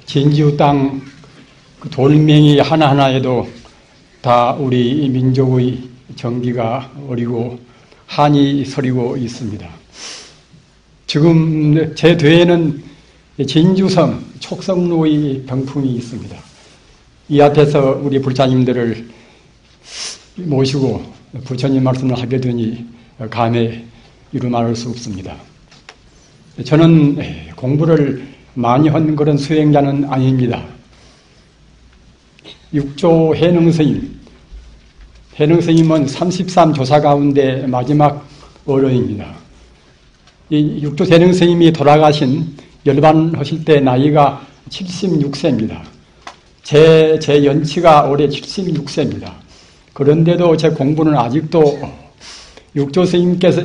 진주 땅 돌멩이 하나하나에도 다 우리 민족의 정기가 어리고 한이 서리고 있습니다. 지금 제 뒤에는 진주성 촉성로의 병풍이 있습니다. 이 앞에서 우리 불자님들을 모시고 부처님 말씀을 하게 되니 감에 이루 말할 수 없습니다. 저는 공부를 많이 한 그런 수행자는 아닙니다. 육조 해능스님, 해능스님은 33조사 가운데 마지막 어른입니다. 이 육조 해능스님이 돌아가신 열반하실 때 나이가 76세입니다. 제 연치가 올해 76세입니다. 그런데도 제 공부는 아직도 육조 스님께서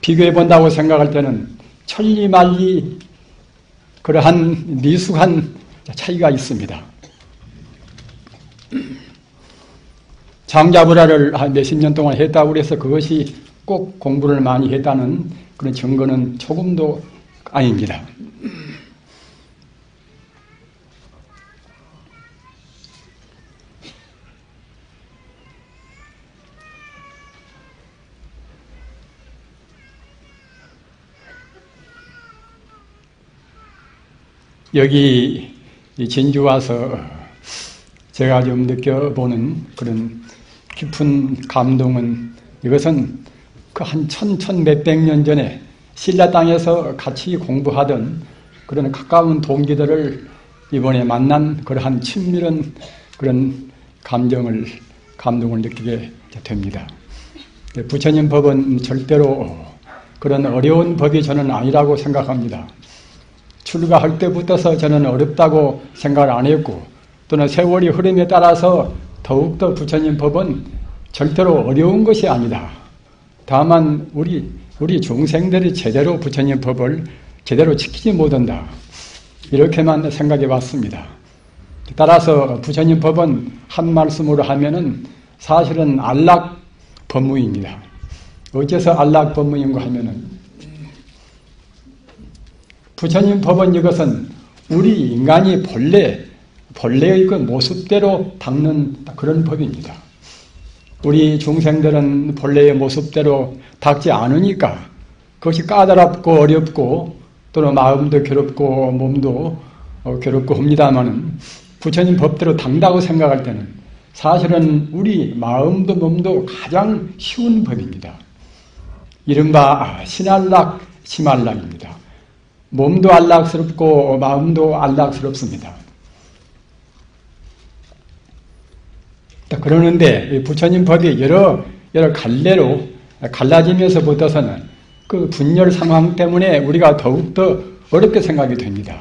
비교해 본다고 생각할 때는 천리만리 그러한 미숙한 차이가 있습니다. 장자불화를 한 몇십 년 동안 했다고 해서 그것이 꼭 공부를 많이 했다는 그런 증거는 조금도 아닙니다. 여기 진주 와서 제가 좀 느껴보는 그런 깊은 감동은 이것은 그 한 천몇백 년 전에 신라 땅에서 같이 공부하던 그런 가까운 동기들을 이번에 만난 그러한 친밀한 그런 감동을 느끼게 됩니다. 부처님 법은 절대로 그런 어려운 법이 저는 아니라고 생각합니다. 출가할 때부터서 저는 어렵다고 생각을 안 했고 또는 세월이 흐름에 따라서 더욱더 부처님 법은 절대로 어려운 것이 아니다. 다만 우리 중생들이 제대로 부처님 법을 제대로 지키지 못한다. 이렇게만 생각해 왔습니다. 따라서 부처님 법은 한 말씀으로 하면은 사실은 안락 법무입니다. 어째서 안락 법무인가 하면은 부처님 법은 이것은 우리 인간이 본래의 그 모습대로 닦는 그런 법입니다. 우리 중생들은 본래의 모습대로 닦지 않으니까 그것이 까다롭고 어렵고 또는 마음도 괴롭고 몸도 괴롭고 합니다마는 부처님 법대로 닦는다고 생각할 때는 사실은 우리 마음도 몸도 가장 쉬운 법입니다. 이른바 신안락, 심안락입니다. 몸도 안락스럽고 마음도 안락스럽습니다. 그러는데 부처님 법이 여러 갈래로 갈라지면서부터서는 그 분열 상황 때문에 우리가 더욱더 어렵게 생각이 됩니다.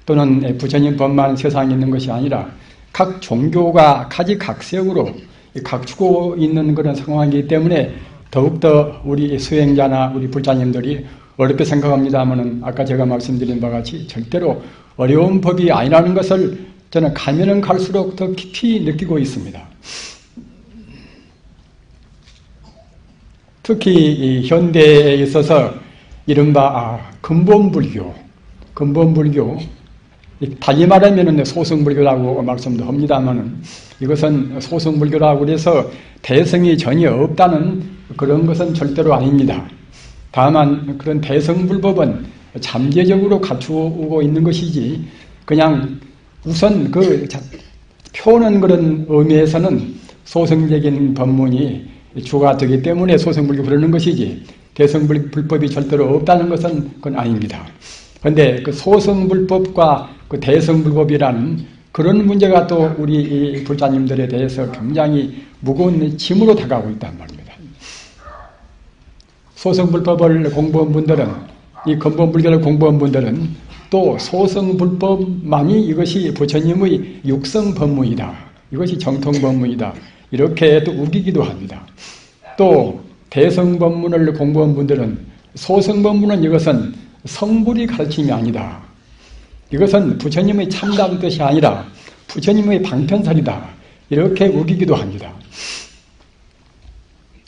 또는 부처님 법만 세상에 있는 것이 아니라 각 종교가 각색으로 갖추고 있는 그런 상황이기 때문에 더욱더 우리 수행자나 우리 불자님들이 어렵게 생각합니다마는 아까 제가 말씀드린 바와 같이 절대로 어려운 법이 아니라는 것을 저는 가면은 갈수록 더 깊이 느끼고 있습니다. 특히 이 현대에 있어서 이른바 근본불교, 달리 말하면 소승불교라고 말씀도 합니다만은 이것은 소승불교라고 해서 대성이 전혀 없다는 그런 것은 절대로 아닙니다. 다만 그런 대성불법은 잠재적으로 갖추고 있는 것이지 그냥 우선 그 표는 그런 의미에서는 소승적인 법문이 주가 되기 때문에 소승불교 부르는 것이지 대성불법이 절대로 없다는 것은 그건 아닙니다. 그런데 그 소승불법과 그 대성불법이라는 그런 문제가 또 우리 불자님들에 대해서 굉장히 무거운 짐으로 다가오고 있단 말입니다. 소승불법을 공부한 분들은 이 근본불교를 공부한 분들은 또 소승불법만이 이것이 부처님의 육성법문이다. 이것이 정통법문이다. 이렇게 또 우기기도 합니다. 또 대성법문을 공부한 분들은 소승법문은 이것은 성불이 가르침이 아니다. 이것은 부처님의 참다운 뜻이 아니라 부처님의 방편설이다. 이렇게 우기기도 합니다.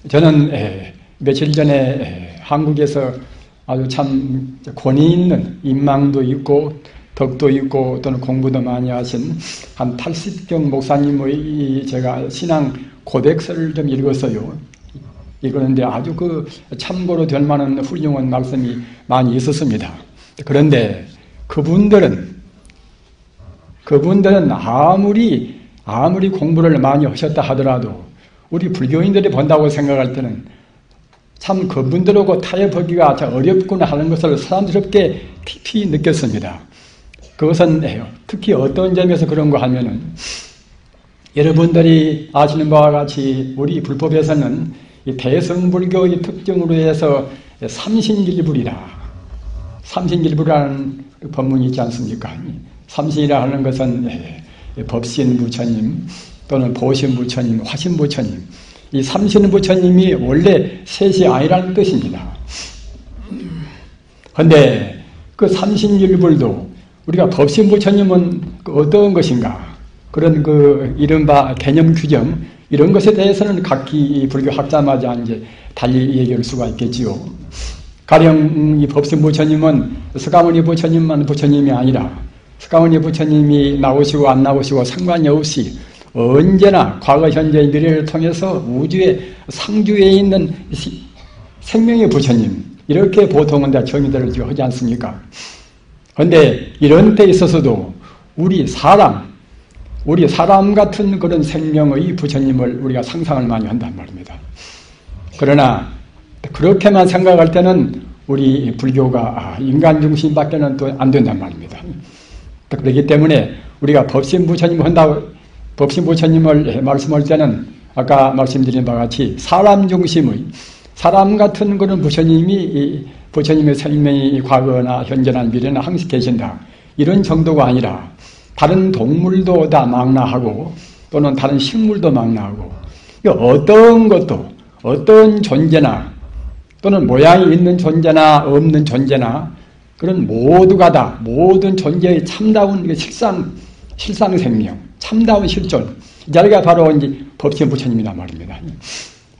저는 며칠 전에 한국에서 아주 참 권위 있는 인망도 있고 덕도 있고 또는 공부도 많이 하신 한 80경 목사님의 제가 신앙 고백서를 좀 읽었어요. 읽었는데 아주 그 참고로 될 만한 훌륭한 말씀이 많이 있었습니다. 그런데 그분들은 아무리 공부를 많이 하셨다 하더라도 우리 불교인들이 본다고 생각할 때는 참 그분들하고 타협하기가 참 어렵구나 하는 것을 사람스럽게 깊이 느꼈습니다. 그것은 특히 어떤 점에서 그런가 하면은 여러분들이 아시는 바와 같이 우리 불법에서는 이 대승불교의 특징으로 해서 삼신일불이라는 법문이 있지 않습니까? 삼신이라 하는 것은 법신 부처님 또는 보신 부처님, 화신 부처님, 이 삼신 부처님이 원래 셋이 아니라는 뜻입니다. 그런데 그 삼신일불도 우리가 법신 부처님은 어떤 것인가? 그런 그 이른바 개념 규정 이런 것에 대해서는 각기 불교 학자마다 이제 달리 얘기할 수가 있겠지요. 가령 이 법신 부처님은 석가모니 부처님만 부처님이 아니라 석가모니 부처님이 나오시고 안 나오시고 상관이 없이 언제나 과거, 현재, 미래를 통해서 우주의 상주에 있는 생명의 부처님 이렇게 보통은 다 정의들을 하지 않습니까? 그런데 이런 때 있어서도 우리 사람 같은 그런 생명의 부처님을 우리가 상상을 많이 한단 말입니다. 그러나 그렇게만 생각할 때는 우리 불교가 인간 중심밖에는 또 안 된단 말입니다. 그렇기 때문에 우리가 법신 부처님을 말씀할 때는 아까 말씀드린 바와 같이 사람 중심의 사람 같은 그런 부처님의 생명이 과거나 현재나 미래나 항상 계신다. 이런 정도가 아니라 다른 동물도 다 망라하고 또는 다른 식물도 망라하고 어떤 것도 어떤 존재나 또는 모양이 있는 존재나 없는 존재나 그런 모두가 다 모든 존재의 참다운 실상생명, 참다운 실존 이 자리가 바로 이제 법신 부처님이란 말입니다.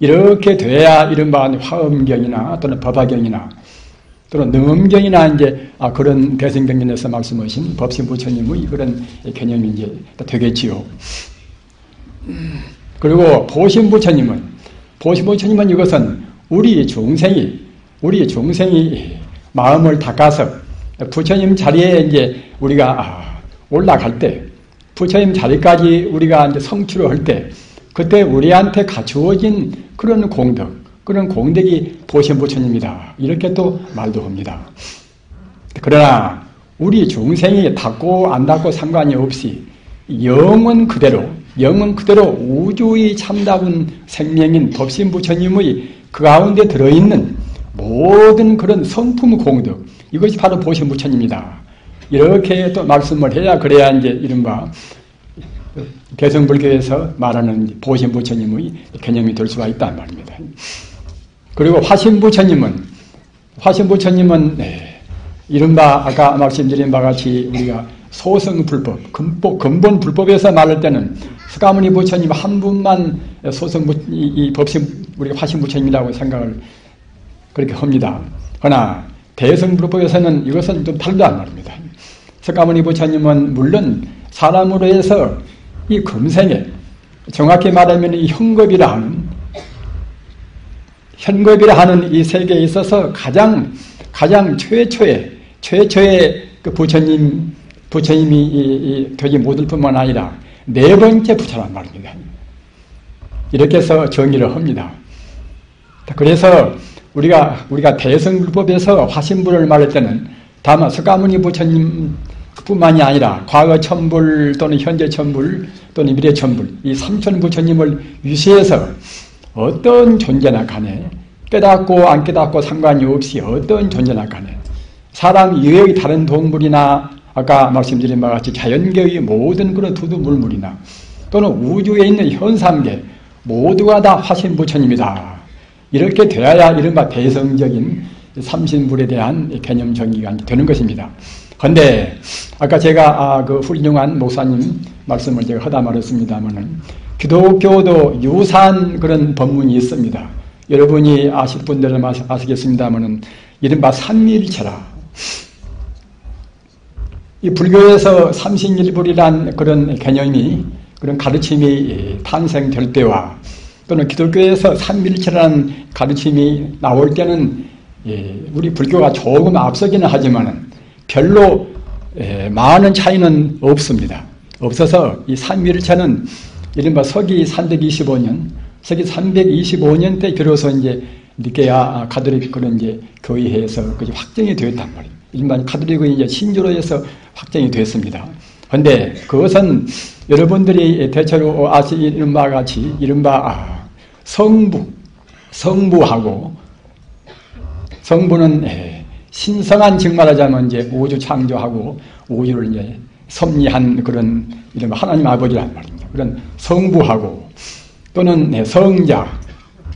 이렇게 돼야 이른바 화엄경이나 또는 법화경이나 또는 능엄경이나 이제 그런 대승경전에서 말씀하신 법신 부처님의 그런 개념이 이제 되겠지요. 그리고 보신 부처님은 이것은 우리 중생이 마음을 닦아서 부처님 자리에 이제 우리가 올라갈 때, 부처님 자리까지 우리가 이제 성취를 할 때, 그때 우리한테 갖추어진 그런 공덕이 보신 부처님이다. 이렇게 또 말도 합니다. 그러나 우리 중생이 닦고 안 닦고 상관이 없이 영은 그대로 우주의 참다운 생명인 법신 부처님의 그 가운데 들어있는 모든 그런 성품 공덕 이것이 바로 보신 부처님이다. 이렇게 또 말씀을 해야 그래야 이제 이른바 대승불교에서 말하는 보신 부처님의 개념이 될 수가 있단 말입니다. 그리고 화신 부처님은 이른바 아까 말씀드린 바와 같이 우리가 소승불법, 근본 불법에서 말할 때는 석가모니 부처님 한 분만 우리가 화신 부처님이라고 생각을 그렇게 합니다. 그러나 대승불법에서는 이것은 좀 다르단 말입니다. 석가모니 부처님은 물론 사람으로 해서 이 금생에 정확히 말하면 이 현겁이라 하는 이 세계에 있어서 가장 최초의 그 부처님이 되지 못할 뿐만 아니라 네 번째 부처란 말입니다. 이렇게 해서 정의를 합니다. 그래서 우리가 대승불법에서 화신불을 말할 때는 다만 석가모니 부처님 뿐만이 아니라 과거 천불 또는 현재 천불 또는 미래 천불 이 삼천 부처님을 위시해서 어떤 존재나 간에 깨닫고 안 깨닫고 상관이 없이 어떤 존재나 간에 사람 이외의 다른 동물이나 아까 말씀드린 바와 같이 자연계의 모든 그런 두두물물이나 또는 우주에 있는 현삼계 모두가 다 화신 부처님이다. 이렇게 되어야 이른바 대성적인 삼신불에 대한 개념 정의가 되는 것입니다. 그런데 아까 제가 그 훌륭한 목사님 말씀을 제가 하다 말했습니다만은 기독교도 유사한 그런 법문이 있습니다. 여러분이 아실 분들은 아시겠습니다만은 이른바 삼위일체라. 이 불교에서 삼신일불이란 그런 개념이, 그런 가르침이 탄생될 때와 또는 기독교에서 삼위일체라는 가르침이 나올 때는 우리 불교가 조금 앞서기는 하지만 별로 많은 차이는 없습니다. 없어서 이 삼위일체는 이른바 서기 325년, 서기 325년 때 비로소 이제 니케아 가톨릭 그런 이제 교회에서 그 확정이 되었단 말이에요. 일반 가톨릭의 이제 신조로에서 확정이 됐습니다. 그런데 그것은 여러분들이 대체로 아시는 바와 같이 이른바 성부하고, 성부는 신성한 즉 말하자면 이제 우주 창조하고 우주를 이제 섭리한 그런 이른바 하나님 아버지란 말입니다. 그런 성부하고 또는 성자,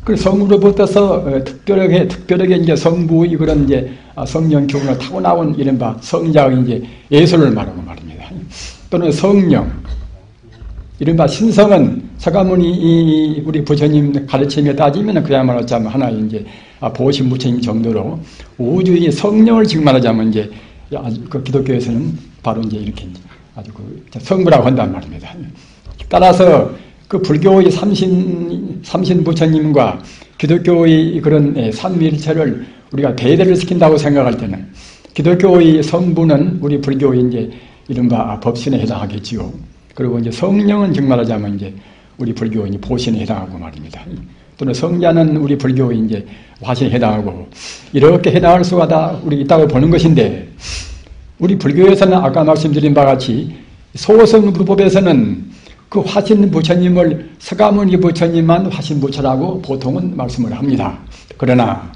그 성으로부터서 특별하게 이제 성부의 그런 이제 성령 교훈을 타고 나온 이른바 성자의 이제 예수를 말하고 말입니다. 또는 성령, 이른바 신성은 서가모니 우리 부처님 가르침에 따지면 그야말로 참 하나의 이제 보신 부처님 정도로 우주의 성령을 지금 말하자면 이제 그 기독교에서는 바로 이제 이렇게 아주 그 성부라고 한단 말입니다. 따라서 그 불교의 삼신 부처님과 기독교의 그런 삼위일체를 우리가 대대를 시킨다고 생각할 때는 기독교의 성부는 우리 불교의 이제 이른바 법신에 해당하겠지요. 그리고 이제 성령은 즉 말하자면 이제 우리 불교의 보신에 해당하고 말입니다. 또는 성자는 우리 불교의 이제 화신에 해당하고 이렇게 해당할 수가 다 우리 있다고 보는 것인데, 우리 불교에서는 아까 말씀드린 바와 같이 소승불법에서는 그 화신 부처님을 서가모니 부처님만 화신 부처라고 보통은 말씀을 합니다. 그러나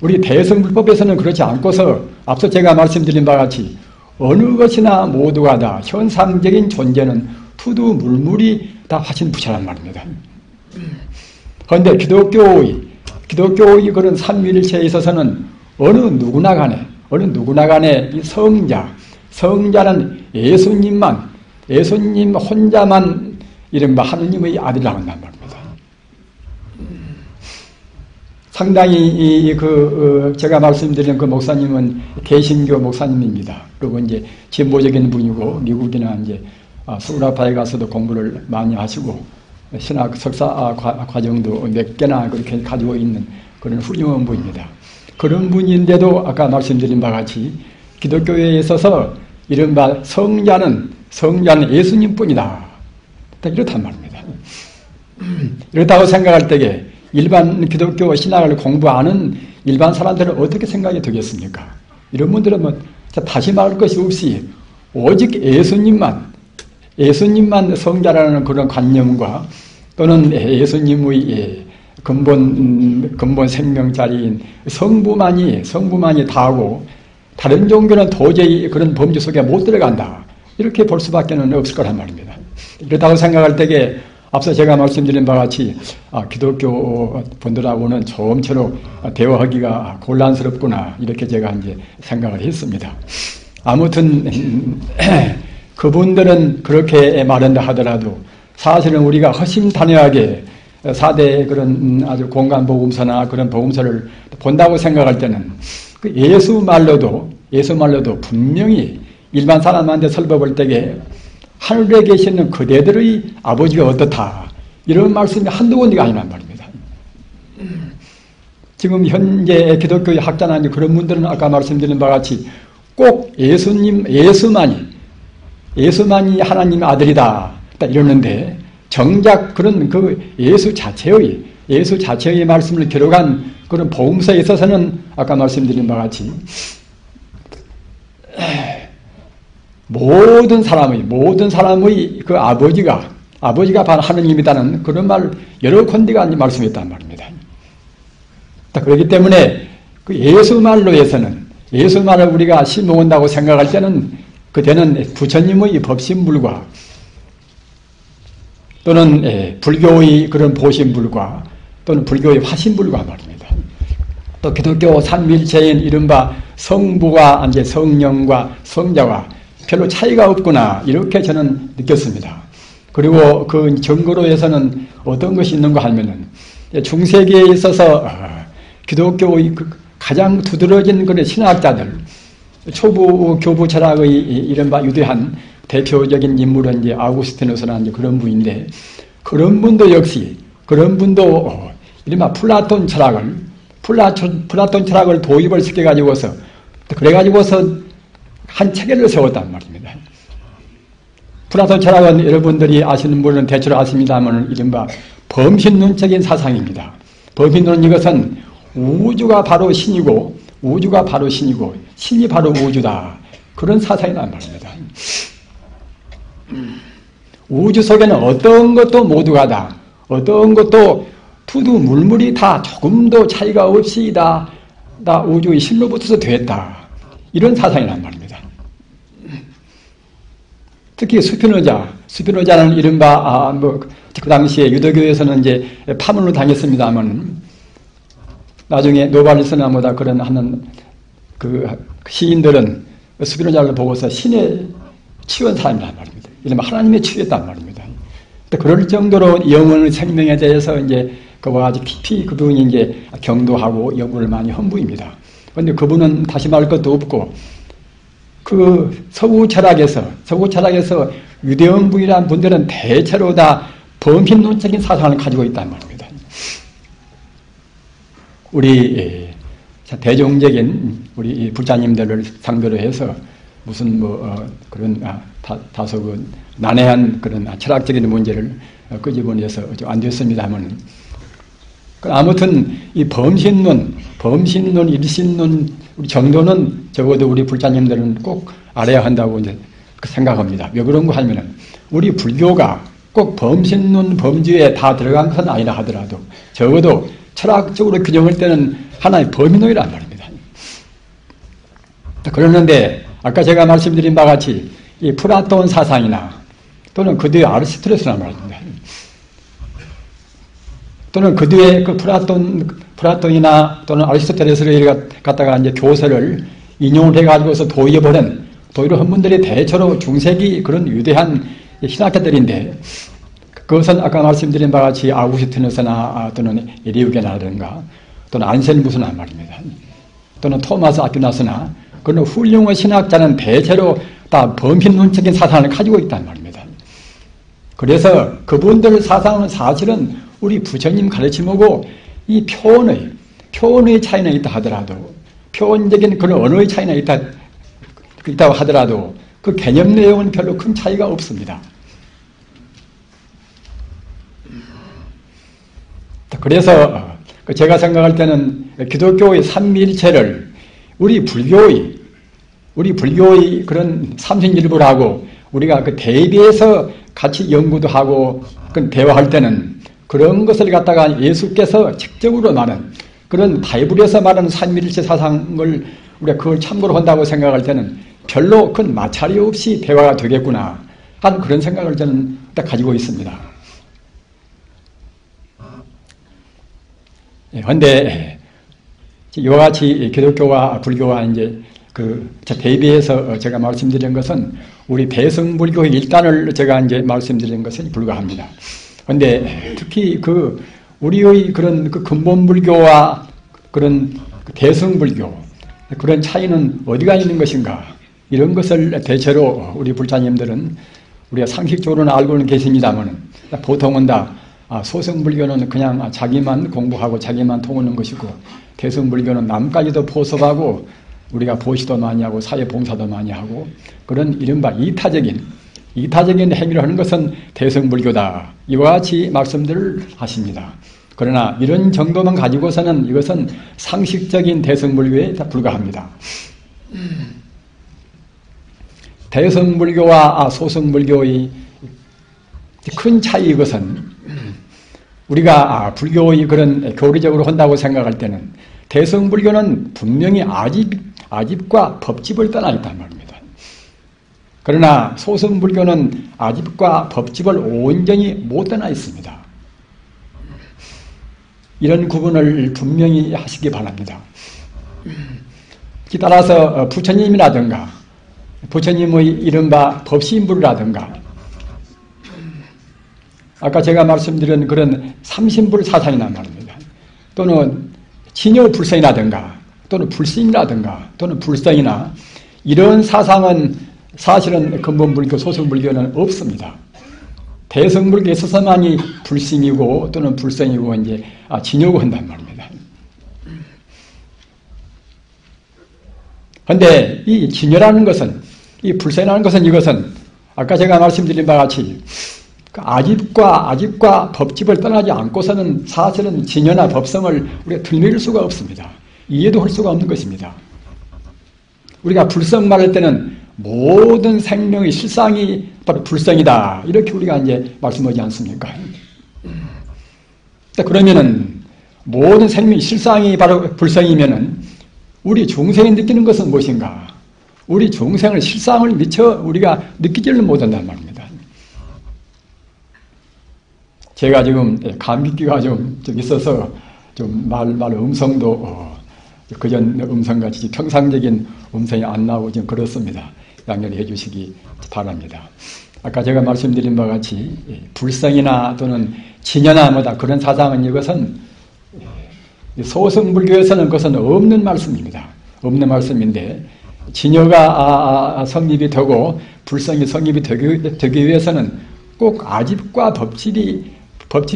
우리 대승불법에서는 그렇지 않고서 앞서 제가 말씀드린 바와 같이 어느 것이나 모두가 다 현상적인 존재는 투두물물이 다 화신 부처란 말입니다. 그런데 기독교의 그런 삼위일체에 있어서는 어느 누구나 간에 이 성자는 예수님 혼자만 이른바 하느님의 아들이라고 한단 말입니다. 상당히 제가 말씀드린 그 목사님은 개신교 목사님입니다. 그리고 이제 진보적인 분이고 미국이나 이제 수라파에 가서도 공부를 많이 하시고 신학 석사 과정도 몇 개나 그렇게 가지고 있는 그런 훌륭한 분입니다. 그런 분인데도 아까 말씀드린 바와 같이 기독교에 있어서 이른바 성자는 예수님뿐이다. 이렇단 말입니다. 이렇다고 생각할 때에 일반 기독교 신학을 공부하는 일반 사람들은 어떻게 생각이 되겠습니까? 이런 분들은 뭐 다시 말할 것이 없이 오직 예수님만 성자라는 그런 관념과 또는 예수님의 근본 생명자리인 성부만이 다하고 다른 종교는 도저히 그런 범주 속에 못 들어간다. 이렇게 볼 수밖에 없을 거란 말입니다. 그렇다고 생각할 때에 앞서 제가 말씀드린 바와 같이 기독교 분들하고는 처음처럼 대화하기가 곤란스럽구나 이렇게 제가 이제 생각을 했습니다. 아무튼 그분들은 그렇게 말한다 하더라도 사실은 우리가 허심탄회하게 4대 그런 아주 공간복음서나 그런 복음서를 본다고 생각할 때는 그 예수 말로도 분명히 일반 사람한테 설법할 때에 하늘에 계시는 그대들의 아버지가 어떻다 이런 말씀이 한두 군데가 아니란 말입니다. 지금 현재 기독교의 학자나 그런 분들은 아까 말씀드린 바와 같이 꼭 예수만이 하나님의 아들이다 이러는데 정작 그런 그 예수 자체의 말씀을 기록한 그런 복음서에 있어서는 아까 말씀드린 바와 같이 모든 사람의 그 아버지가 바로 하느님이다는 그런 말 여러 군데가 말씀했단 말입니다. 그렇기 때문에 그 예수말을 우리가 심어온다고 생각할 때는 그때는 부처님의 법신불과 또는 불교의 그런 보신불과 또는 불교의 화신불과 말입니다. 또 기독교 삼위일체인 이른바 성부와 이제 성령과 성자와 별로 차이가 없구나 이렇게 저는 느꼈습니다. 그리고 그 증거로에서는 어떤 것이 있는가 하면은 중세기에 있어서 기독교의 가장 두드러진 그런 신학자들 초부 교부 철학의 이른바 유대한 대표적인 인물은 이제 아우구스티누스라는 이제 그런 분인데, 그런 분도 역시, 그런 분도 이른바 플라톤 철학을 도입을 시켜가지고서, 그래가지고서 한 체계를 세웠단 말입니다. 플라톤 철학은 여러분들이 아시는 분은 대체로 아십니다만, 이른바 범신론적인 사상입니다. 범신론은 이것은 우주가 바로 신이고, 우주가 바로 신이고, 신이 바로 우주다. 그런 사상이란 말입니다. 우주 속에는 어떤 것도 모두가 다, 어떤 것도 투두 물물이 다 조금도 차이가 없이 다 우주의 신로부터서 됐다. 이런 사상이란 말입니다. 특히 스피노자는 이른바, 그 당시에 유대교에서는 이제 파문을 당했습니다만, 나중에 노발리스나 뭐다 그런 하는 그 시인들은 스피노자를 보고서 신의 치유한 사람이란 말입니다. 이른바 하나님의 치유했단 말입니다. 그럴 정도로 영혼의 생명에 대해서 이제 그와 아주 깊이 그분이 이제 경도하고 연구를 많이 한 분입니다. 그런데 그분은 다시 말할 것도 없고, 그 서구 철학에서 유대원부이라는 분들은 대체로 다 범신론적인 사상을 가지고 있단 말입니다. 우리 대종적인 우리 불자님들을 상대로 해서 무슨 그런 다소 그 난해한 그런 철학적인 문제를 끄집어내서 안 됐습니다만, 아무튼 이 범신론, 일신론, 우리 정도는 적어도 우리 불자님들은 꼭 알아야 한다고 이제 생각합니다. 왜 그런가 하면은 우리 불교가 꼭 범신론, 범주에 다 들어간 것은 아니라 하더라도 적어도 철학적으로 규정할 때는 하나의 범인론이란 말입니다. 그러는데 아까 제가 말씀드린 바와 같이 이 플라톤 사상이나 또는 그 뒤에 아리스토텔레스란 말입니다. 또는 그 뒤에 그 플라톤이나 또는 아리스토텔레스를 갖다가 이제 교서를 인용을 해가지고서 도입을 한 분들이 대체로 중세기 그런 위대한 신학자들인데, 그것은 아까 말씀드린 바와 같이 아우구스티누스나 또는 에리우게나라든가 또는 안셀무스나 말입니다. 또는 토마스 아퀴나스나 그런 훌륭한 신학자는 대체로 다 범신론적인 사상을 가지고 있단 말입니다. 그래서 그분들 사상은 사실은 우리 부처님 가르침하고 이 표현의 차이는 있다 하더라도, 표현적인 그런 언어의 차이는 있다고 하더라도 그 개념 내용은 별로 큰 차이가 없습니다. 그래서 제가 생각할 때는 기독교의 삼위일체를 우리 불교의 그런 삼신일부라고 우리가 그 대비해서 같이 연구도 하고 대화할 때는 그런 것을 갖다가 예수께서 직접으로 말한 그런 바이블에서 말하는 삼위일체 사상을 우리가 그걸 참고로 한다고 생각할 때는 별로 큰 마찰이 없이 대화가 되겠구나 하는 그런 생각을 저는 딱 가지고 있습니다. 그런데 이와 같이 기독교와 불교와 이제 대비해서 제가 말씀드린 것은 우리 대승불교의 일단을 제가 이제 말씀드린 것에 불과합니다. 그런데 특히 우리의 그런 근본불교와 그런 대승불교 그런 차이는 어디가 있는 것인가, 이런 것을 대체로 우리 불자님들은 우리가 상식적으로는 알고는 계십니다만, 보통은 다 소승불교는 그냥 자기만 공부하고 자기만 통하는 것이고, 대승불교는 남까지도 포섭하고 우리가 보시도 많이 하고 사회봉사도 많이 하고 그런 이른바 이타적인 행위를 하는 것은 대승불교다, 이와 같이 말씀들을 하십니다. 그러나 이런 정도만 가지고서는 이것은 상식적인 대승불교에 불과합니다. 대승불교와 소승불교의 큰 차이, 이것은 우리가 불교의 그런 교리적으로 한다고 생각할 때는 대승불교는 분명히 아집과 법집을 떠나 있단 말입니다. 그러나 소승불교는 아집과 법집을 온전히 못 떠나 있습니다. 이런 구분을 분명히 하시기 바랍니다. 따라서 부처님이라든가 부처님의 이른바 법신불이라든가 아까 제가 말씀드린 그런 삼신불 사상이란 말입니다. 또는 진여불성이라든가 또는 불신이라든가 또는 불성이나 이런 사상은 사실은 근본불교, 소승불교는 없습니다. 대승불교에 있어서만이 불심이고 또는 불성이고 이제 진요고 한단 말입니다. 그런데 이 진요라는 것은, 이 불성이라는 것은, 이것은 아까 제가 말씀드린 바와 같이 아집과 법집을 떠나지 않고서는 사실은 진요나 법성을 우리가 들밀 수가 없습니다. 이해도 할 수가 없는 것입니다. 우리가 불성 말할 때는 모든 생명의 실상이 바로 불성이다, 이렇게 우리가 이제 말씀하지 않습니까? 그러면은 모든 생명의 실상이 바로 불성이면은 우리 중생이 느끼는 것은 무엇인가? 우리 중생의 실상을 미처 우리가 느끼지를 못한단 말입니다. 제가 지금 감기기가 좀 있어서 좀 말 음성도 그전 음성같이 평상적인 음성이 안 나오고 좀 그렇습니다. 양해해 주시기 바랍니다. 아까 제가 말씀드린 바와 같이 불성이나 또는 진여나 뭐다 그런 사상은 이것은 소승불교에서는 그것은 없는 말씀입니다. 없는 말씀인데 진여가 성립이 되고 불성이 성립이 되기 위해서는 꼭 아집과 법질이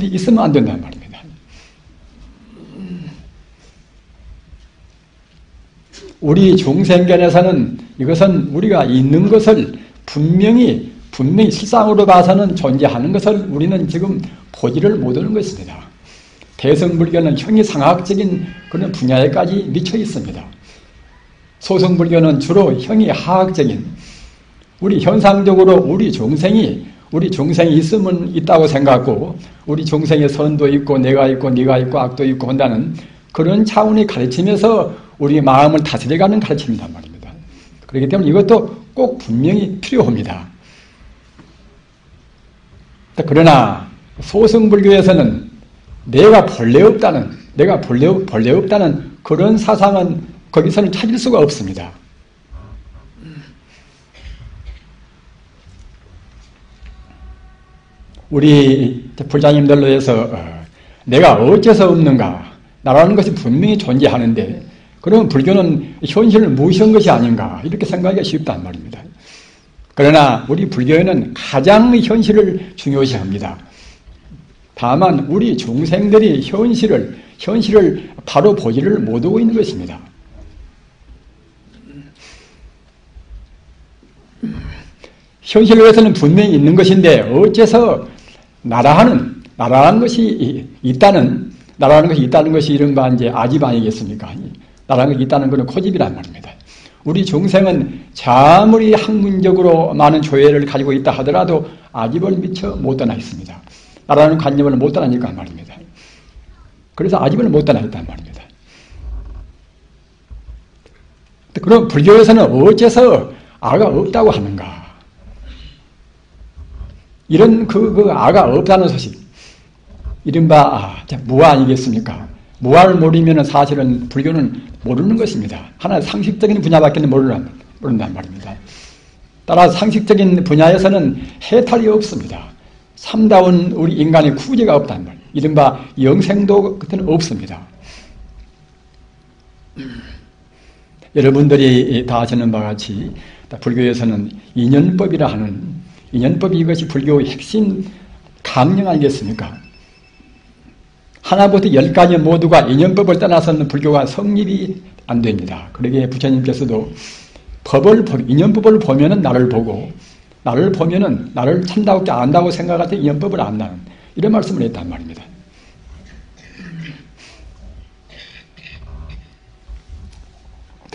있으면 안 된단 말입니다. 우리 중생견에서는 이것은 우리가 있는 것을 분명히 실상으로 봐서는 존재하는 것을 우리는 지금 보지를 못하는 것입니다. 대승불교는 형이상학적인 그런 분야에까지 미쳐 있습니다. 소승불교는 주로 형이하학적인, 우리 현상적으로 우리 중생이 있으면 있다고 생각하고 우리 중생의 선도 있고 내가 있고 네가 있고 악도 있고 한다는 그런 차원의 가르침에서 우리 마음을 다스려가는 가르침이란 말입니다. 그렇기 때문에 이것도 꼭 분명히 필요합니다. 그러나 소승불교에서는 내가 본래 없다는 그런 사상은 거기서는 찾을 수가 없습니다. 우리 불자님들로 해서 내가 어째서 없는가? 나라는 것이 분명히 존재하는데 그러면 불교는 현실을 무시한 것이 아닌가? 이렇게 생각하기가 쉽단 말입니다. 그러나 우리 불교에는 가장 현실을 중요시합니다. 다만 우리 중생들이 현실을 바로 보지를 못하고 있는 것입니다. 현실에서는 분명히 있는 것인데 어째서 나라하는 것이 있다는 것이 이른바 이제 아집 아니겠습니까? 나라는 것이 있다는 것은 고집이란 말입니다. 우리 중생은 아무리 학문적으로 많은 조회를 가지고 있다 하더라도 아집을 미처 못 떠나 있습니다. 나라는 관념을 못 떠나니까 말입니다. 그래서 아집을 못 떠나 있단 말입니다. 그럼 불교에서는 어째서 아가 없다고 하는가? 이런 그 아가 없다는 소식, 이른바 무아 아니겠습니까? 무아를 모르면 사실은 불교는 모르는 것입니다. 하나 상식적인 분야밖에 모른단 말입니다. 따라서 상식적인 분야에서는 해탈이 없습니다. 참다운 우리 인간의 구제가 없단 말이에요. 이른바 영생도 그때는 없습니다. 여러분들이 다 아시는 바와 같이 불교에서는 인연법이라 하는, 인연법이 이것이 불교의 핵심 강령 아니겠습니까? 하나부터 10가지 모두가 인연법을 떠나서는 불교가 성립이 안 됩니다. 그러기에 부처님께서도 인연법을 보면은 나를 보고, 나를 보면은 나를 참다고 안다고 생각할 때 인연법을 안다는 이런 말씀을 했단 말입니다.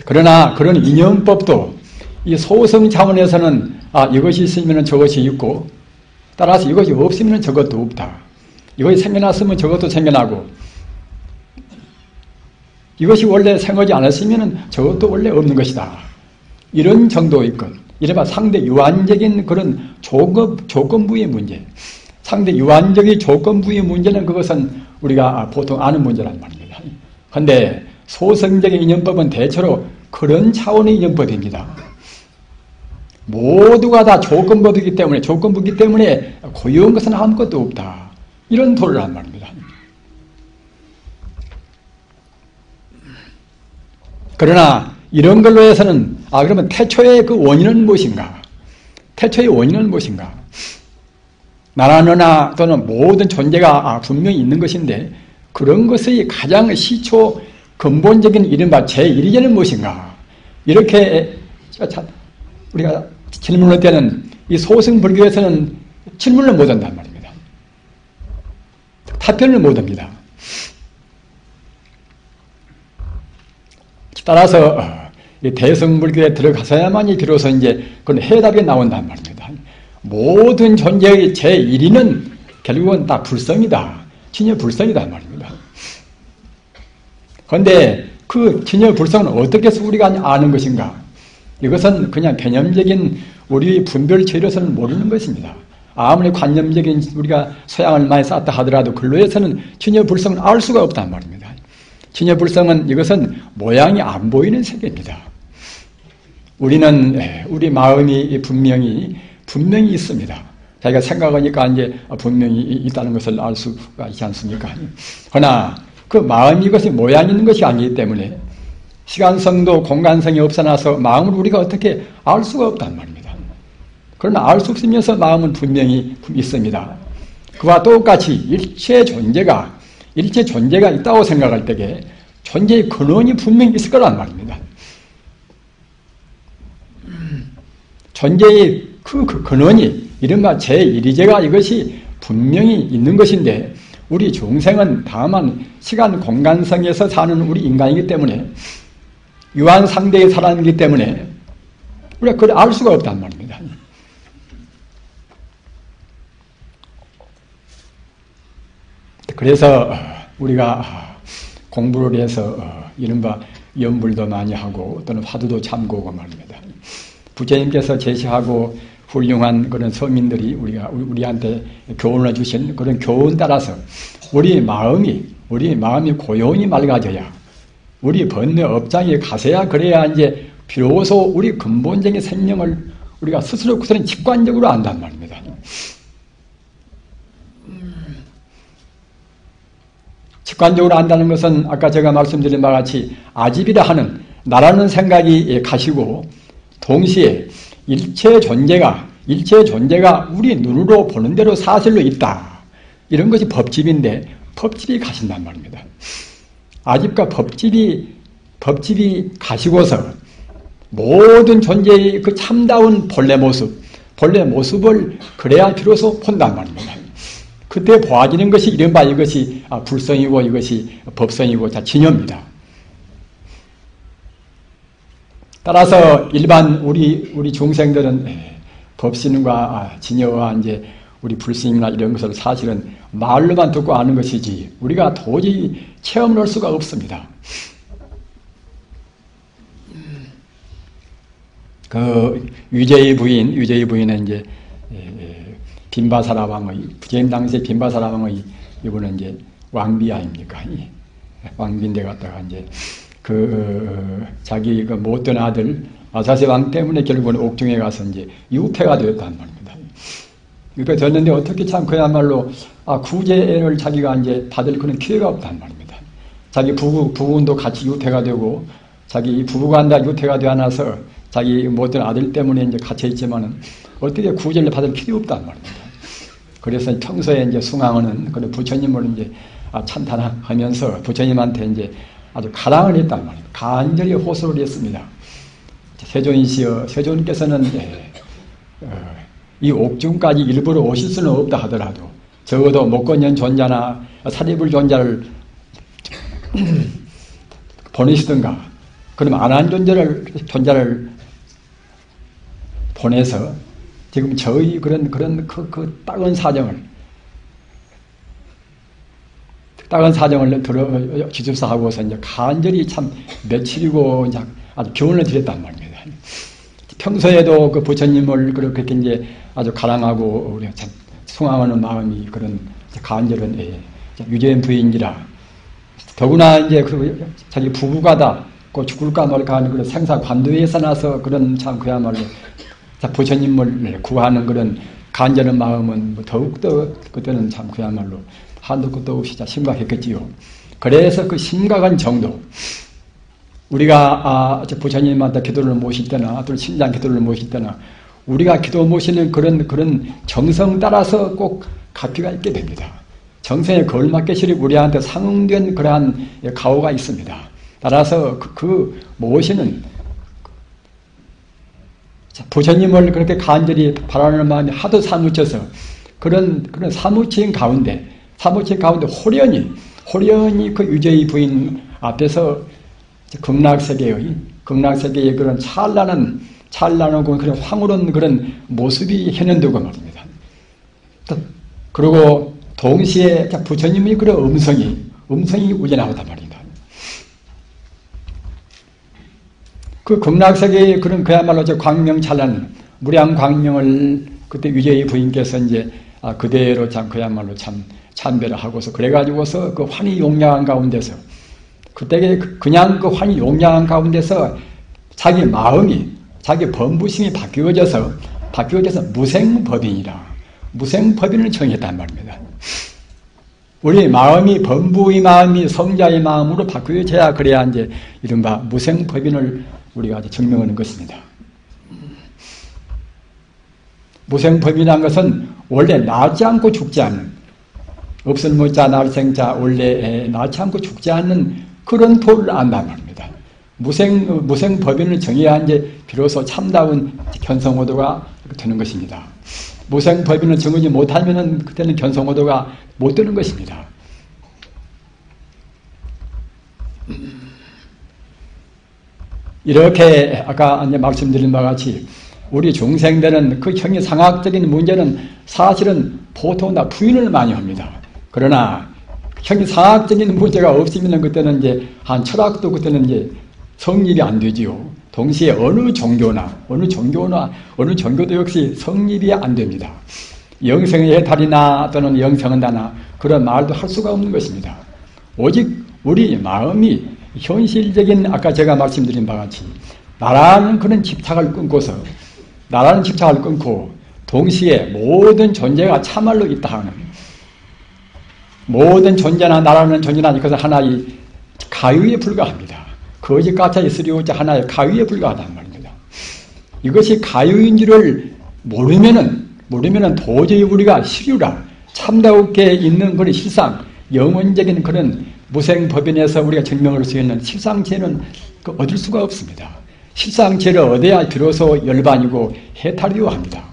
그러나 그런 인연법도 이 소성 차원에서는 이것이 있으면 저것이 있고, 따라서 이것이 없으면 저것도 없다. 이것이 생겨났으면 저것도 생겨나고, 이것이 원래 생기지 않았으면 저것도 원래 없는 것이다. 이런 정도의 것, 이른바 상대 유한적인 그런 조건부의 문제, 상대 유한적인 조건부의 문제는 그것은 우리가 보통 아는 문제란 말입니다. 그런데 소성적인 인연법은 대체로 그런 차원의 인연법입니다. 모두가 다 조건부이기 때문에 고유한 것은 아무것도 없다. 이런 도를 한 말입니다. 그러나 이런 걸로 해서는 그러면 태초의 그 원인은 무엇인가? 태초의 원인은 무엇인가? 나나 너나 또는 모든 존재가 분명히 있는 것인데 그런 것의 가장 시초 근본적인 이른바 제1이제는 무엇인가? 이렇게 우리가 질문할 때는 이 소승불교에서는 질문을 못한단 말입니다. 답변을 못합니다. 따라서 대승불교에 들어가서야만이 비로소 이제 그런 해답이 나온단 말입니다. 모든 존재의 제1위는 결국은 다 불성이다. 진여 불성이다 말입니다. 그런데 그 진여 불성은 어떻게 해서 우리가 아는 것인가? 이것은 그냥 개념적인 우리의 분별체로서는 모르는 것입니다. 아무리 관념적인 우리가 소양을 많이 쌓았다 하더라도 근로에서는 진여 불성은 알 수가 없단 말입니다. 진여 불성은 이것은 모양이 안 보이는 세계입니다. 우리는 우리 마음이 분명히 있습니다. 자기가 생각하니까 이제 분명히 있다는 것을 알 수가 있지 않습니까? 그러나 그 마음이 이것이 모양이 있는 것이 아니기 때문에 시간성도 공간성이 없어나서 마음을 우리가 어떻게 알 수가 없단 말입니다. 그러나 알 수 없으면서 마음은 분명히 있습니다. 그와 똑같이 일체 존재가 있다고 생각할 때에 존재의 근원이 분명히 있을 거란 말입니다. 존재의 그 근원이 이른바 제1위제가 이것이 분명히 있는 것인데 우리 중생은 다만 시간 공간성에서 사는 우리 인간이기 때문에 유한상대의 사람이기 때문에 우리가 그걸 알 수가 없단 말입니다. 그래서 우리가 공부를 해서 이른바 연불도 많이 하고 또는 화두도 참고하고 말입니다. 부처님께서 제시하고 훌륭한 그런 서민들이 우리한테 교훈을 주신 그런 교훈 따라서 우리 마음이 고요히 맑아져야 우리 번뇌 업장에 가서야 그래야 이제 비로소 우리 근본적인 생명을 우리가 스스로 그들은 직관적으로 안단 말입니다. 직관적으로 안다는 것은 아까 제가 말씀드린 바와 같이 아집이라 하는 나라는 생각이 가시고 동시에 일체 존재가 우리 눈으로 보는 대로 사실로 있다. 이런 것이 법집인데 법집이 가신단 말입니다. 아집과 법집이 가시고서 모든 존재의 그 참다운 본래 모습을 그래야 비로소 본단 말입니다. 그때 보아지는 것이 이른바 이것이 불성이고 이것이 법성이고 진여입니다. 따라서 일반 우리 중생들은 법신과 진여와 이제 우리 불신이나 이런 것을 사실은 말로만 듣고 아는 것이지 우리가 도저히 체험을 할 수가 없습니다. 그 유제의 부인은 이제 빈바사라 왕의 부처님 당시에 빈바사라 왕의 이분은 이제 왕비 아닙니까? 왕비인데 갔다가 이제 자기 그 못된 아들 아사세 왕 때문에 결국은 옥중에 가서 이제 유폐가 되었단 말입니다. 유폐 되었는데 어떻게 참 그야말로 구제를 자기가 이제 받을 그런 기회가 없단 말입니다. 자기 부군도 같이 유폐가 되고 자기 부부가 다 유폐가 되어 나서 자기 못된 아들 때문에 이제 갇혀 있지만은 어떻게 구제를 받을 필요 없단 말입니다. 그래서 평소에 이제 숭앙하는 그런 부처님을 이제 찬탄하면서 부처님한테 이제 아주 가랑을 했단 말입니다. 간절히 호소를 했습니다. 세존이시여, 세존께서는 이 옥중까지 일부러 오실 수는 없다 하더라도 적어도 목건년 존자나 사리불 존자를 보내시든가 그럼 안한 존자를 보내서 지금 저희 그런 그 딱은 사정을 들어 주십사하고서 이제 간절히 참 며칠이고 이제 아주 교훈을 드렸단 말입니다. 평소에도 그 부처님을 그렇게 이제 아주 가랑하고 우리가 참 숭앙하는 마음이 그런 간절한 유재인 부인이라 더구나 이제 그 자기 부부가 그 죽을까 말까 하는 그런 생사 관도에서 나서 그런 참 그야말로 부처님을 구하는 그런 간절한 마음은 더욱더 그때는 참 그야말로 한도 끝도 없이 심각했겠지요. 그래서 그 심각한 정도, 우리가 부처님한테 기도를 모실 때나 또는 신장 기도를 모실 때나 우리가 기도 모시는 그런 정성 따라서 꼭 갚이가 있게 됩니다. 정성에 걸맞게 시립 우리한테 상응된 그러한 가오가 있습니다. 따라서 그 모시는 부처님을 그렇게 간절히 바라는 마음이 하도 사무쳐서 그런 사무친 가운데 호련히 그 유저의 부인 앞에서 극락세계의 그런 찬란하고 그런 황홀한 그런 모습이 현현되고 말입니다. 그리고 동시에 부처님의 그런 음성이 우러나오단 말입니다. 그 극락세계의 그런 그야말로 광명찬란 무량 광명을 그때 유저의 부인께서 이제 그대로 그야말로 참배를 하고서 그래가지고서 그 환희 용량한 가운데서 그때 그냥 그 환희 용량한 가운데서 자기 마음이 자기 범부심이 바뀌어져서 무생법인을 정했단 말입니다. 우리 마음이 범부의 마음이 성자의 마음으로 바뀌어져야 그래야 이제 이른바 무생법인을 우리가 증명하는 것입니다. 무생법이라는 것은 원래 나지 않고 죽지 않는 없을무자 날생자 원래 나지 않고 죽지 않는 그런 도를 안단 말입니다. 무생법인을 정해야 이제 비로소 참다운 견성호도가 되는 것입니다. 무생법인을 정하지 못하면은 그때는 견성호도가 못 되는 것입니다. 이렇게 아까 이제 말씀드린 바와 같이 우리 중생들은 그 형이상학적인 문제는 사실은 보통 다 부인을 많이 합니다. 그러나 형이상학적인 문제가 없으면 그때는 이제 한 철학도 그때는 이제 성립이 안 되지요. 동시에 어느 종교도 역시 성립이 안 됩니다. 영생의 해탈이나 또는 영생한다나 그런 말도 할 수가 없는 것입니다. 오직 우리 마음이 현실적인 아까 제가 말씀드린 바와 같이 나라는 그런 집착을 끊고 동시에 모든 존재가 참말로 있다 하는 모든 존재나 나라는 존재나 이것은 하나의 가유에 불과합니다. 거짓가짜 있으리오자 하나의 가유에 불과하단 말입니다. 이것이 가유인 줄을 모르면은 도저히 우리가 실유라 참다우게 있는 그런 실상 영원적인 그런 무생법인에서 우리가 증명할 수 있는 실상체는 얻을 수가 없습니다. 실상체를 얻어야 비로소 열반이고 해탈이요 합니다.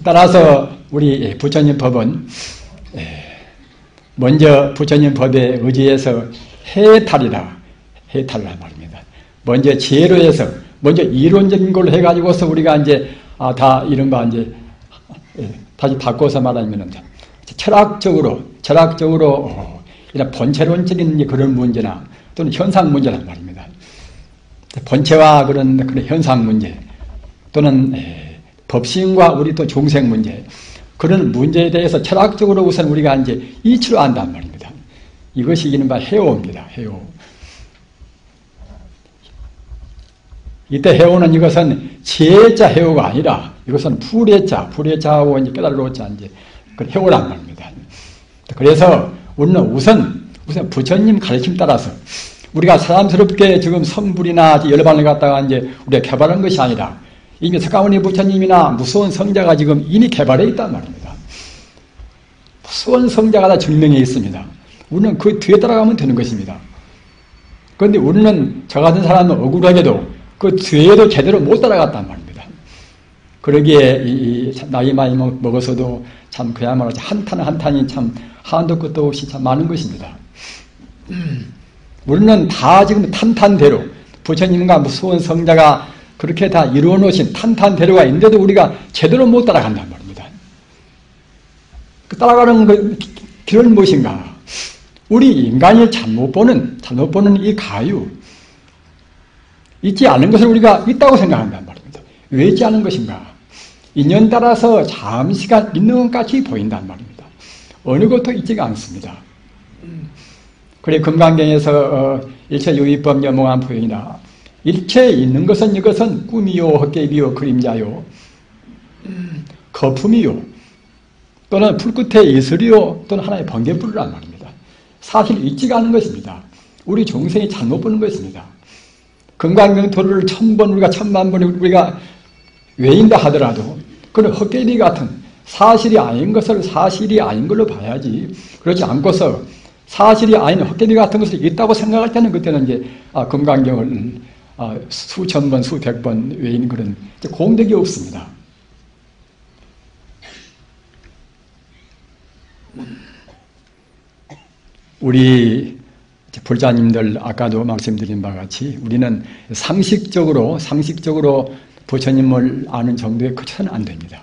따라서 우리 부처님 법은 먼저 부처님 법에 의지해서 해탈이라 말입니다. 먼저 지혜로 해서 먼저 이론적인 걸로 해가지고서 우리가 이제 다 이른바 이제 다시 바꿔서 말하면 철학적으로 이런 본체론적인 그런 문제나 또는 현상 문제란 말입니다. 본체와 그런 현상 문제 또는 법신과 우리 또 중생 문제 그런 문제에 대해서 철학적으로 우선 우리가 이제 이치로 안단 말입니다. 이것이 이른바 해오입니다. 해오. 이때 해오는 이것은 지혜자 해오가 아니라 이것은 불의자하고 이제 깨달로자 이제 그 해오란 말입니다. 그래서 우리는 우선 부처님 가르침 따라서 우리가 사람스럽게 지금 성불이나 열반을 갖다가 이제 우리가 개발한 것이 아니라 이미 석가모니 부처님이나 무서운 성자가 지금 이미 개발해 있단 말입니다. 무서운 성자가 다 증명해 있습니다. 우리는 그 뒤에 따라가면 되는 것입니다. 그런데 우리는 저 같은 사람은 억울하게도 그 뒤에도 제대로 못 따라갔단 말입니다. 그러기에 나이 많이 먹어서도 참 그야말로 한탄이 참 한도 끝도 없이 참 많은 것입니다. 우리는 다 지금 탄탄대로 부처님과 무서운 성자가 그렇게 다 이루어놓으신 탄탄대로가 있는데도 우리가 제대로 못 따라간단 말입니다. 그 따라가는 그 길은 무엇인가? 우리 인간이 잘못 보는 이 가유, 있지 않은 것을 우리가 있다고 생각한단 말입니다. 왜 있지 않은 것인가? 인연 따라서 잠시간 있는 것 같이 보인단 말입니다. 어느 것도 있지가 않습니다. 그래 금강경에서 일체유의법 여몽한 표현이나 일체 있는 것은 이것은 꿈이요 헛개비요 그림자요 거품이요 또는 불 끝에 이슬이요 또는 하나의 번개불이란 말입니다. 사실 있지가 않은 것입니다. 우리 중생이 잘못 보는 것입니다. 금강경토를 1000번 우리가 1000만 번 우리가 외인다 하더라도 그런 헛개비 같은 사실이 아닌 것을 사실이 아닌 걸로 봐야지, 그렇지 않고서 사실이 아닌 헛개비 같은 것을 있다고 생각할 때는 그때는 이제 금강경을 수천 번 수백 번 외인 그런 공덕이 없습니다. 우리 불자님들 아까도 말씀드린 바와 같이 우리는 상식적으로 부처님을 아는 정도에 그쳐서는 안 됩니다.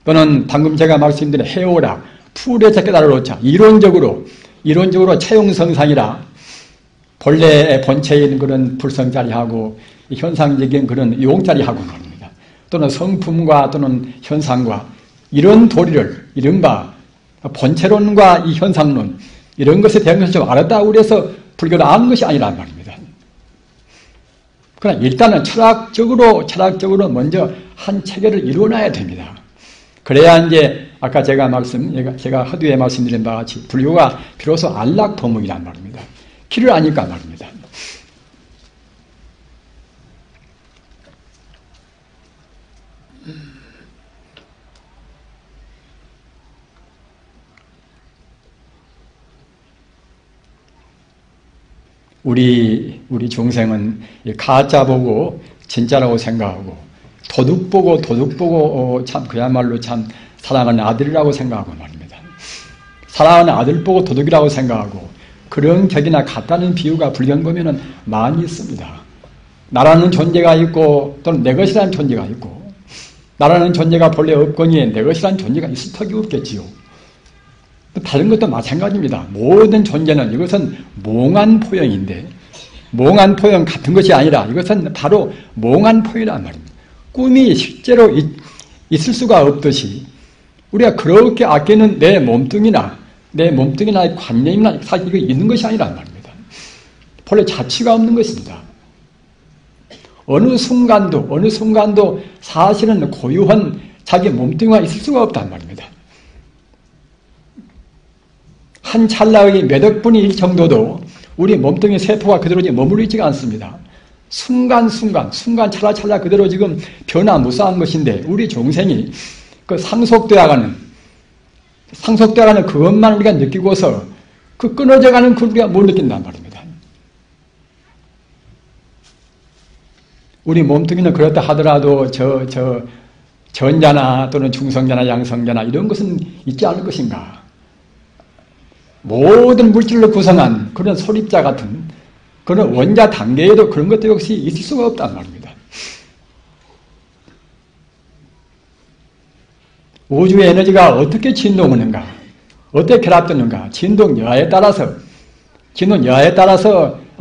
또는 방금 제가 말씀드린 해오라, 풀에서 깨달아놓자, 이론적으로 채용성상이라 본래의 본체인 그런 불성자리하고 현상적인 그런 용자리하고 말입니다. 또는 성품과 또는 현상과 이런 도리를 이른바 본체론과 이 현상론 이런 것에 대한 것을 좀 알았다고 해서 불교를 아는 것이 아니란 말입니다. 그러나 일단은 철학적으로 먼저 한 체계를 이루어놔야 됩니다. 그래야 이제 아까 제가 허두에 말씀드린 바와 같이 불교가 비로소 안락도목이란 말입니다. 길을 아니까 말입니다. 우리 중생은 가짜 보고 진짜라고 생각하고 도둑 보고 참 그야말로 참 사랑하는 아들이라고 생각하고 말입니다. 사랑하는 아들 보고 도둑이라고 생각하고 그런 격이나 같다는 비유가 불경 보면은 많이 있습니다. 나라는 존재가 있고 또는 내 것이라는 존재가 있고 나라는 존재가 본래 없거니 내 것이라는 존재가 있을 턱이 없겠지요. 다른 것도 마찬가지입니다. 모든 존재는 이것은 몽한 포영인데 몽한 포영 같은 것이 아니라 이것은 바로 몽한 포영이란 말입니다. 꿈이 실제로 있을 수가 없듯이 우리가 그렇게 아끼는 내 몸뚱이나 관념이나 사실 이거 있는 것이 아니란 말입니다. 본래 자취가 없는 것입니다. 어느 순간도 사실은 고유한 자기 몸뚱이가 있을 수가 없단 말입니다. 한 찰나의 몇 억분의 1 정도도 우리 몸뚱이 세포가 그대로 머물러 있지가 않습니다. 순간 찰나 그대로 지금 변화무쌍한 것인데 우리 종생이 그 상속되어가는 그것만 우리가 느끼고서 그 끊어져가는 그 우리가 못 느낀단 말입니다. 우리 몸뚱이는 그렇다 하더라도 전자나 또는 중성자나 양성자나 이런 것은 있지 않을 것인가. 모든 물질로 구성한 그런 소립자 같은 그런 원자 단계에도 그런 것도 역시 있을 수가 없단 말입니다. 우주의 에너지가 어떻게 진동하는가, 어떻게 결합되는가, 진동 여하에 따라서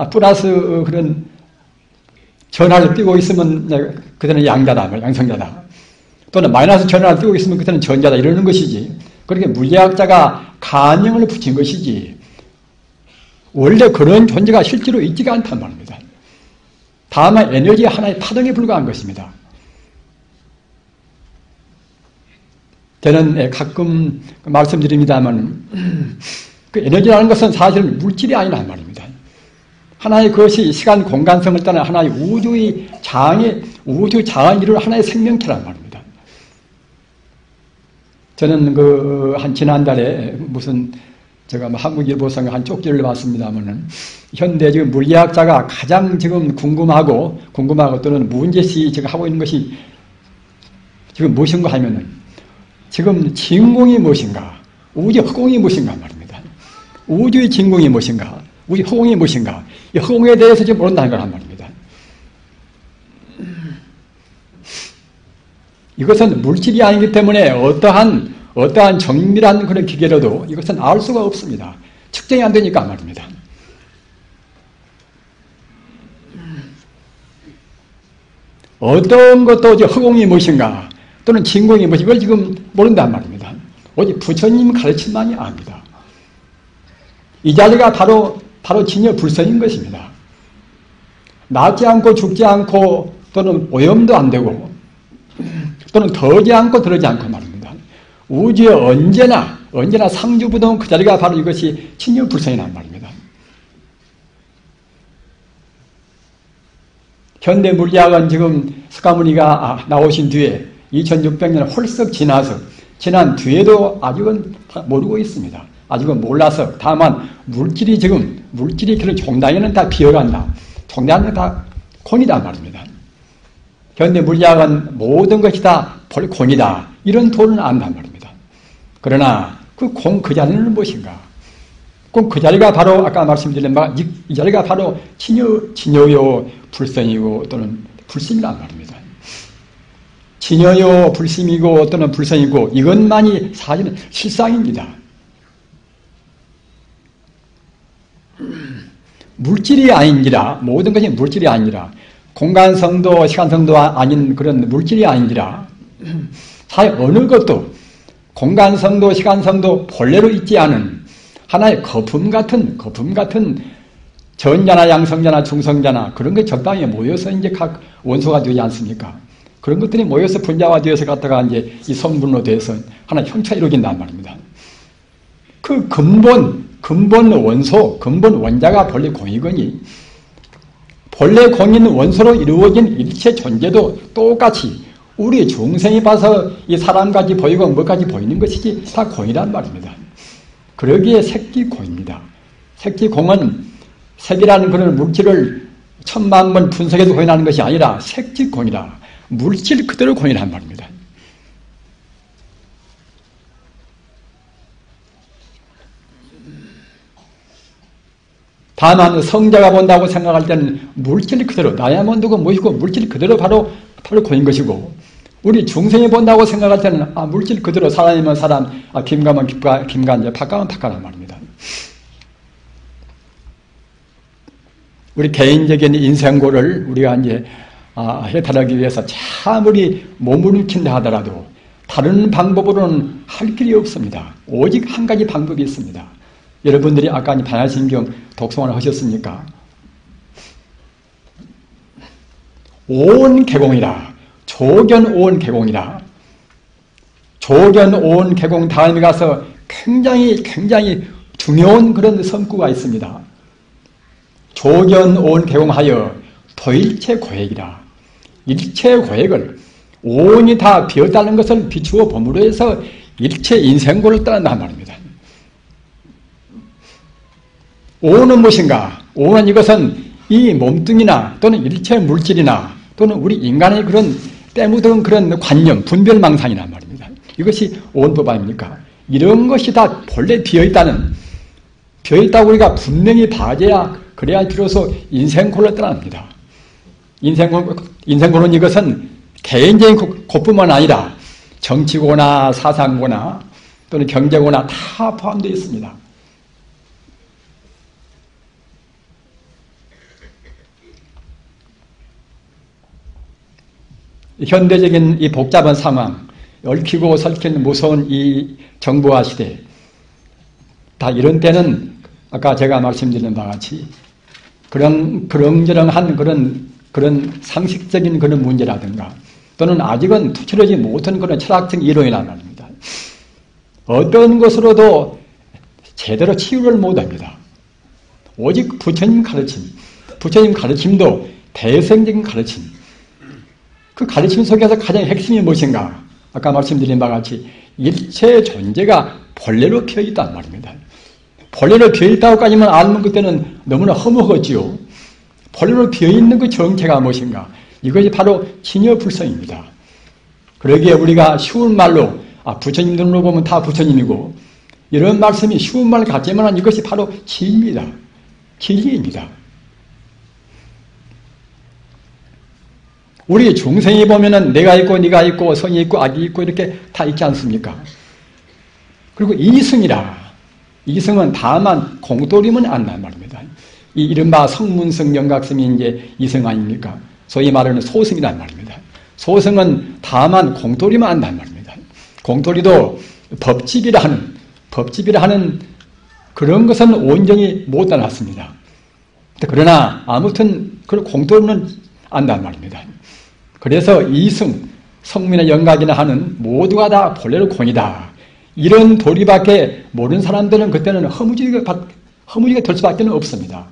플러스 그런 전하를 띄고 있으면 그때는 양자다, 양성자다. 또는 마이너스 전하를 띄고 있으면 그때는 전자다 이러는 것이지. 그렇게 물리학자가 가명을 붙인 것이지 원래 그런 존재가 실제로 있지가 않단 말입니다. 다만 에너지 하나의 파동에 불과한 것입니다. 저는 가끔 말씀드립니다만 그 에너지라는 것은 사실은 물질이 아니란 말입니다. 하나의 그것이 시간 공간성을 따른 하나의 우주 자아를 이루는 하나의 생명체란 말입니다. 저는 지난달에 제가 한국일보상 한 쪽지를 봤습니다만은 현대 지금 물리학자가 가장 지금 궁금하고 또는 문제시 지금 하고 있는 것이 지금 무엇인가 하면은 지금 진공이 무엇인가, 우주 허공이 무엇인가 말입니다. 우주의 진공이 무엇인가, 우주 허공이 무엇인가, 이 허공에 대해서 지금 모른다는 거란 말입니다. 이것은 물질이 아니기 때문에 어떠한 정밀한 그런 기계로도 이것은 알 수가 없습니다. 측정이 안 되니까 말입니다. 어떤 것도 허공이 무엇인가 또는 진공이 무엇인가 이걸 지금 모른단 말입니다. 오직 부처님 가르침만이 압니다. 이 자리가 바로 진여 불성인 것입니다. 낫지 않고 죽지 않고 또는 오염도 안 되고 또는 더지 않고 덜지 않고 말입니다. 우주에 언제나 상주부동 그 자리가 바로 이것이 친유불성이란 말입니다. 현대 물리학은 지금 석가모니가 나오신 뒤에 2600년 홀썩 지난 뒤에도 아직은 모르고 있습니다. 아직은 몰라서 다만 물질이 그런 종단에는 다 비어간다. 종단은 다 공이다 말입니다. 현대 물리학은 모든 것이 다 공이다. 이런 도를 안단 말입니다. 그러나 그 공 그 자리는 무엇인가? 꼭 그 자리가 바로 아까 말씀드린 바 이 자리가 바로 진여요 불성이고 또는 불심이란 말입니다. 진여요 불심이고 또는 불성이고 이것만이 사실은 실상입니다. 물질이 아닌지라 모든 것이 물질이 아니라 공간성도 시간성도 아닌 그런 물질이 아닌지라 사실 어느 것도 공간성도 시간성도 본래로 있지 않은 하나의 거품 같은 전자나 양성자나 중성자나 그런 게 적당히 모여서 이제 각 원소가 되지 않습니까? 그런 것들이 모여서 분자가 되어서 갖다가 이제 이 성분으로 돼서 하나 형체가 이루어진단 말입니다. 그 근본 원소, 근본 원자가 본래 공이거니 본래 공인 원소로 이루어진 일체 존재도 똑같이 우리 중생이 봐서 이 사람까지 보이고 뭐까지 보이는 것이지 다 공이란 말입니다. 그러기에 색지공입니다. 색지공은 색이라는 그런 물질을 천만 번 분석해서 공인하는 것이 아니라 색지공이라 물질 그대로 공인한 말입니다. 다만 성자가 본다고 생각할 때는 물질 그대로 다이아몬드가 무엇이고 물질 그대로 바로 공인 것이고 우리 중생이 본다고 생각할 때는 물질 그대로 사람이면 사람, 김가면 김가, 팥가면 팥가란 말입니다. 우리 개인적인 인생고를 우리가 이제 해탈하기 위해서 아무리 몸을 일으킨다 하더라도 다른 방법으로는 할 길이 없습니다. 오직 한 가지 방법이 있습니다. 여러분들이 아까 반야심경 독송을 하셨습니까? 온 개공이라. 조견 온 개공이라. 조견 온 개공 다음에 가서 굉장히 중요한 그런 성구가 있습니다. 조견 온 개공하여 도일체 고액이라. 일체 고액을 온이 다 비었다는 것을 비추어 범으로 해서 일체 인생고를 떠난단 말입니다. 온은 무엇인가? 온은 이것은 이 몸뚱이나 또는 일체 물질이나 또는 우리 인간의 그런 때묻은 그런 관념, 분별망상이란 말입니다. 이것이 온법 아닙니까? 이런 것이 다 본래 비어있다고 우리가 분명히 봐줘야 그래야 비로소 인생고를 떠납니다. 인생고는 이것은 개인적인 고뿐만 아니라 정치고나 사상고나 또는 경제고나 다 포함되어 있습니다. 현대적인 이 복잡한 상황, 얽히고 설킨 무서운 이 정보화 시대, 다 이런 때는 아까 제가 말씀드린 바와 같이 그런저런한 그런 상식적인 그런 문제라든가 또는 아직은 투철하지 못한 그런 철학적 이론이란 말입니다. 어떤 것으로도 제대로 치유를 못합니다. 오직 부처님 가르침도 대성적인 가르침, 그 가르침 속에서 가장 핵심이 무엇인가? 아까 말씀드린 바와 같이 일체 존재가 본래로 비어있단 말입니다. 본래로 비어있다고까지만 알면 그때는 너무나 허무하지요. 본래로 비어있는 그 정체가 무엇인가? 이것이 바로 진여불성입니다. 그러기에 우리가 쉬운 말로 부처님들로 보면 다 부처님이고 이런 말씀이 쉬운 말 같지만 이것이 바로 진리입니다. 진리입니다. 우리 중생이 보면은 내가 있고 네가 있고 성이 있고 악이 있고 이렇게 다 있지 않습니까? 그리고 이승이라. 이승은 다만 공돌이면 안단 말입니다. 이 이른바 성문성 영각성이 이제 이승 아닙니까? 소위 말하는 소승이란 말입니다. 소승은 다만 공돌이면 안단 말입니다. 공돌이도 법집이라 하는 그런 것은 온전히 못 따랐습니다. 그러나 아무튼 그 공돌이는 안단 말입니다. 그래서 이승, 성민의 영각이나 하는 모두가 다 본래로 공이다. 이런 도리밖에 모르는 사람들은 그때는 허무지게 될 수밖에 없습니다.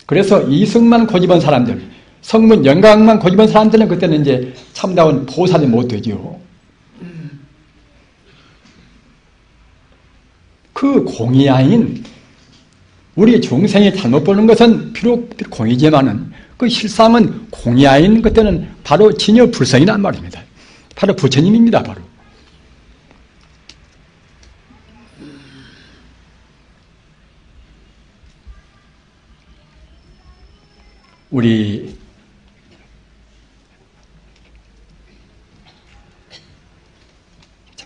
그래서 이승만 고집한 사람들, 성문 영광만 고집한 사람들은 그때는 이제 참다운 보살이 못 되죠. 그 공이 아닌 우리 중생이 잘못 보는 것은 비록 공이지만은 그 실상은 공이 아닌 그때는 바로 진여 불성이란 말입니다. 바로 부처님입니다. 바로. 우리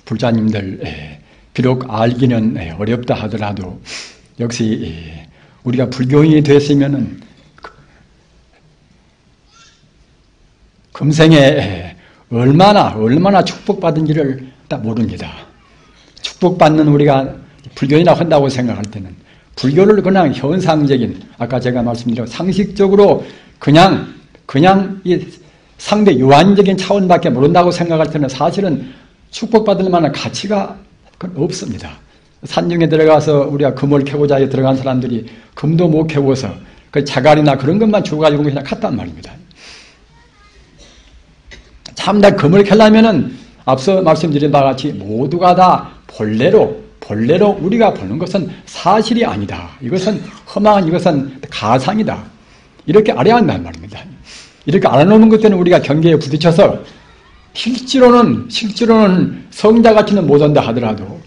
불자님들 비록 알기는 어렵다 하더라도 역시 우리가 불교인이 됐으면은 금생에 얼마나 축복받은지를 딱 모릅니다. 축복받는 우리가 불교인이라고 한다고 생각할 때는 불교를 그냥 현상적인, 아까 제가 말씀드린 상식적으로 그냥 이 상대 유한적인 차원밖에 모른다고 생각할 때는 사실은 축복받을 만한 가치가 없습니다. 산중에 들어가서 우리가 금을 캐고자 해 들어간 사람들이 금도 못 캐고서 그 자갈이나 그런 것만 주워가지고 그냥 갔단 말입니다. 참다 금을 캐려면은 앞서 말씀드린 바와 같이 모두가 다 본래로 우리가 보는 것은 사실이 아니다. 이것은 허망한, 이것은 가상이다. 이렇게 알아야 한다는 말입니다. 이렇게 알아놓는 것들은 우리가 경계에 부딪혀서 실제로는 성자같이는 못한다 하더라도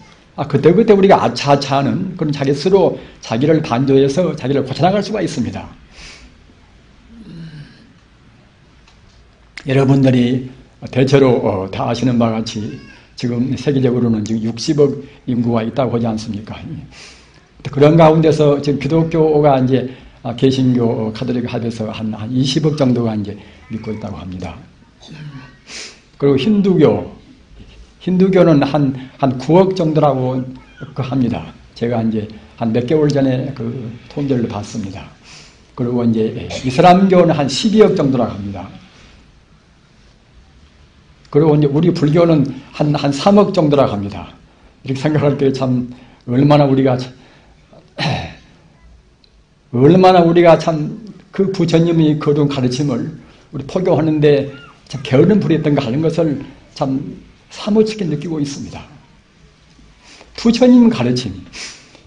그때 우리가 아차아차하는 그런 자기 스스로 자기를 반조해서 자기를 고쳐나갈 수가 있습니다. 여러분들이 대체로 다 아시는 바와 같이 지금 세계적으로는 지금 60억 인구가 있다고 하지 않습니까? 그런 가운데서 지금 기독교가 이제 개신교, 가톨릭 합해서 한 20억 정도가 이제 믿고 있다고 합니다. 그리고 힌두교는 한 9억 정도라고 합니다. 제가 이제 한 몇 개월 전에 그 통계를 봤습니다. 그리고 이제 이슬람교는 한 12억 정도라고 합니다. 그리고 이제 우리 불교는 한 3억 정도라고 합니다. 이렇게 생각할 때 참 얼마나 우리가 참 그 부처님이 거둔 가르침을 우리 포교하는데 참 게으른 부렸던가 하는 것을 참 사무치게 느끼고 있습니다. 부처님 가르침,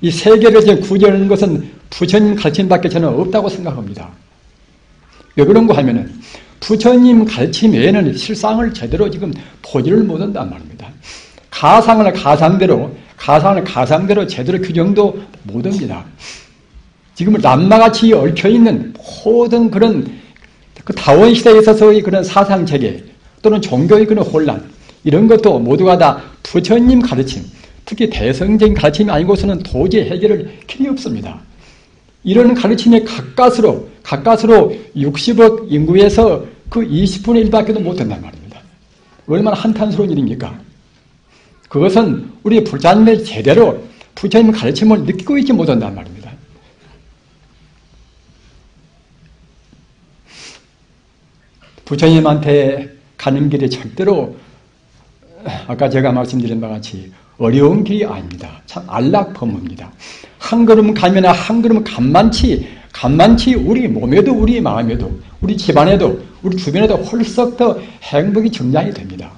이 세계를 구별하는 것은 부처님 가르침밖에 저는 없다고 생각합니다. 왜 그런가 하면은 부처님 가르침 외에는 실상을 제대로 지금 보지를 못한단 말입니다. 가상을 가상대로 제대로 규정도 못합니다. 지금 람마같이 얽혀있는 모든 그런 그 다원 시대에 있어서의 그런 사상체계 또는 종교의 그런 혼란, 이런 것도 모두가 다 부처님 가르침, 특히 대성적인 가르침이 아니고서는 도저히 해결을 길이 없습니다. 이런 가르침에 가까스로 60억 인구에서 그 20분의 1밖에도 못한단 말입니다. 얼마나 한탄스러운 일입니까? 그것은 우리 불자님의 제대로 부처님 가르침을 느끼고 있지 못한단 말입니다. 부처님한테 가는 길이 절대로 아까 제가 말씀드린 바와 같이 어려운 길이 아닙니다. 참 안락범입니다. 한 걸음 가면 한 걸음 간만치 우리 몸에도 우리 마음에도 우리 집안에도 우리 주변에도 홀썩 더 행복이 증량이 됩니다.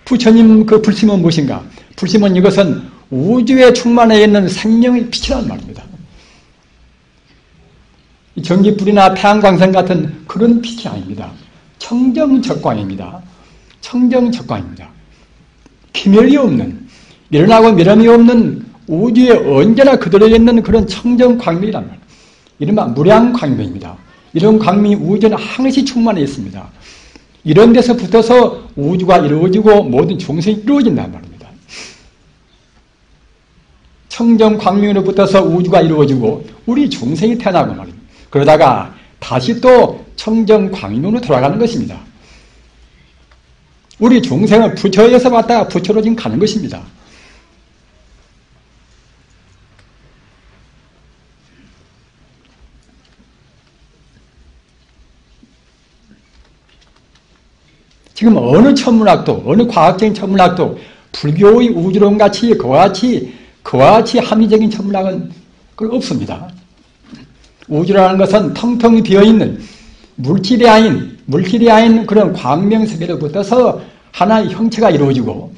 부처님 그 불심은 무엇인가? 불심은 이것은 우주에 충만해 있는 생명의 빛이란 말입니다. 전기불이나 태양광선 같은 그런 빛이 아닙니다. 청정적광입니다. 청정적광입니다. 기멸이 없는, 일어나고 미련이 없는 우주에 언제나 그대로 있는 그런 청정광명이란 말이에요. 이른바 무량광명입니다. 이런 광명이 우주에는 항시 충만해 있습니다. 이런 데서 붙어서 우주가 이루어지고 모든 중생이 이루어진단 말입니다. 청정광명으로 붙어서 우주가 이루어지고 우리 중생이 태어나고 말입니다. 그러다가 다시 또 청정광명으로 돌아가는 것입니다. 우리 중생은 부처에서 왔다가 부처로 지금 가는 것입니다. 지금 어느 천문학도, 어느 과학적인 천문학도 불교의 우주론같이 그와 같이 합리적인 천문학은 없습니다. 우주라는 것은 텅텅 비어있는 물질이 아닌 그런 광명세계로부터서 하나의 형체가 이루어지고,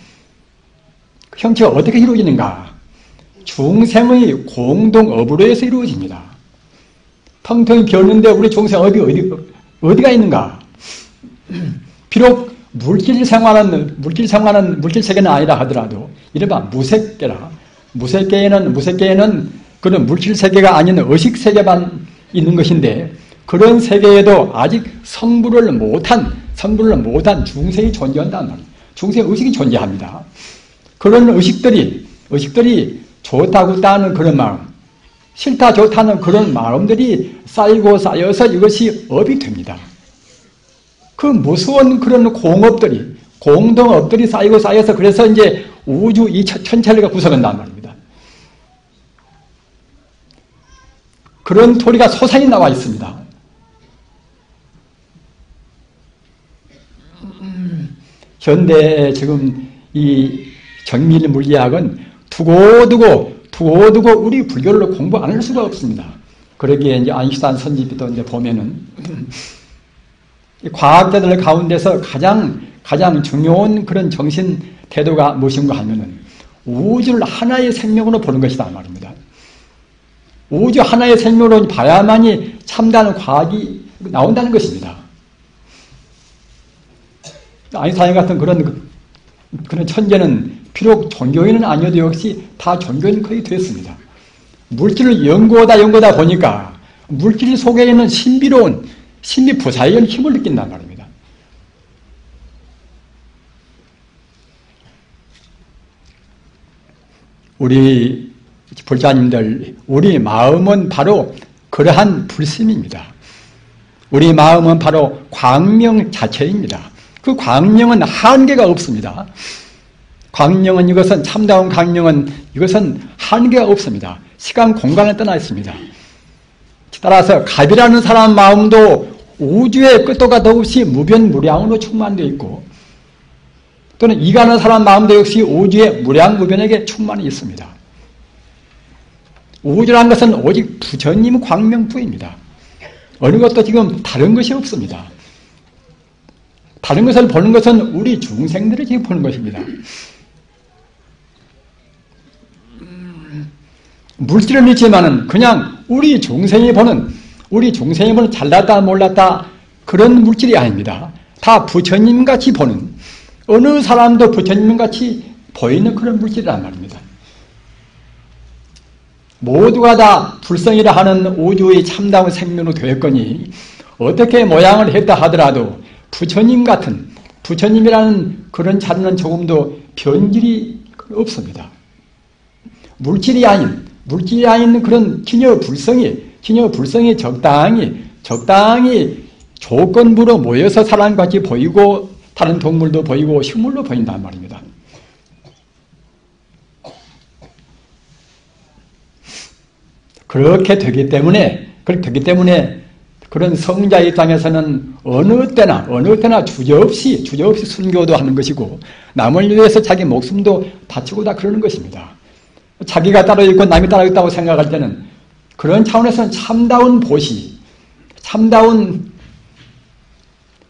그 형체가 어떻게 이루어지는가? 중생의 공동업으로 해서 이루어집니다. 텅텅 비었는데 우리 중생업이 어디가 있는가? 비록 물질 생활은 물질 세계는 아니라 하더라도 이른바 무색계에는 그런 물질 세계가 아닌 의식 세계만 있는 것인데, 그런 세계에도 아직 성불을 못한 중생이 존재한단 말이에요. 중생 의식이 존재합니다. 그런 의식들이 좋다고 따는 그런 마음, 싫다 좋다는 그런 마음들이 쌓이고 쌓여서 이것이 업이 됩니다. 그 무서운 그런 공동업들이 쌓이고 쌓여서 그래서 이제 우주 이 천체가 구성한단 말입니다. 그런 토리가 소상히 나와 있습니다. 현대 지금 이 정밀 물리학은 두고두고 우리 불교를 공부 안 할 수가 없습니다. 그러기에 이제 아인슈타인 선지비도 이제 보면은 과학자들 가운데서 가장 중요한 그런 정신 태도가 무엇인가 하면은 우주를 하나의 생명으로 보는 것이다 말입니다. 우주 하나의 생명으로 봐야만이 참다는 과학이 나온다는 것입니다. 아인슈타인 같은 그런 천재는 비록 종교인은 아니어도 역시 다 종교인 거의 됐습니다. 물질을 연구하다 보니까 물질 속에 있는 신비로운 신비부사의 힘을 느낀단 말입니다. 우리 불자님들, 우리 마음은 바로 그러한 불심입니다. 우리 마음은 바로 광명 자체입니다. 그 광명은 한계가 없습니다. 광명은 이것은 참다운 광명은 이것은 한계가 없습니다. 시간 공간을 떠나 있습니다. 따라서 갑이라는 사람 마음도 우주의 끝도 가도 없이 무변무량으로 충만되어 있고, 또는 이가는 사람 마음도 역시 우주의 무량무변에게 충만히 있습니다. 우주라는 것은 오직 부처님 광명부입니다. 어느 것도 지금 다른 것이 없습니다. 다른 것을 보는 것은 우리 중생들을 지금 보는 것입니다. 물질은 있지만은 그냥 우리 중생이 보는 잘났다 몰랐다 그런 물질이 아닙니다. 다 부처님같이 보는, 어느 사람도 부처님같이 보이는 그런 물질이란 말입니다. 모두가 다 불성이라 하는 우주의 참다운 생명으로 되었거니 어떻게 모양을 했다 하더라도 부처님이라는 그런 자리는 조금도 변질이 없습니다. 물질이 아닌 그런 기녀 불성이 적당히 조건부로 모여서 사람같이 보이고 다른 동물도 보이고 식물도 보인단 말입니다. 그렇게 되기 때문에 그런 성자 입장에서는 어느 때나 주저없이 순교도 하는 것이고, 남을 위해서 자기 목숨도 바치고 다 그러는 것입니다. 자기가 따로 있고 남이 따로 있다고 생각할 때는 그런 차원에서는 참다운 보시, 참다운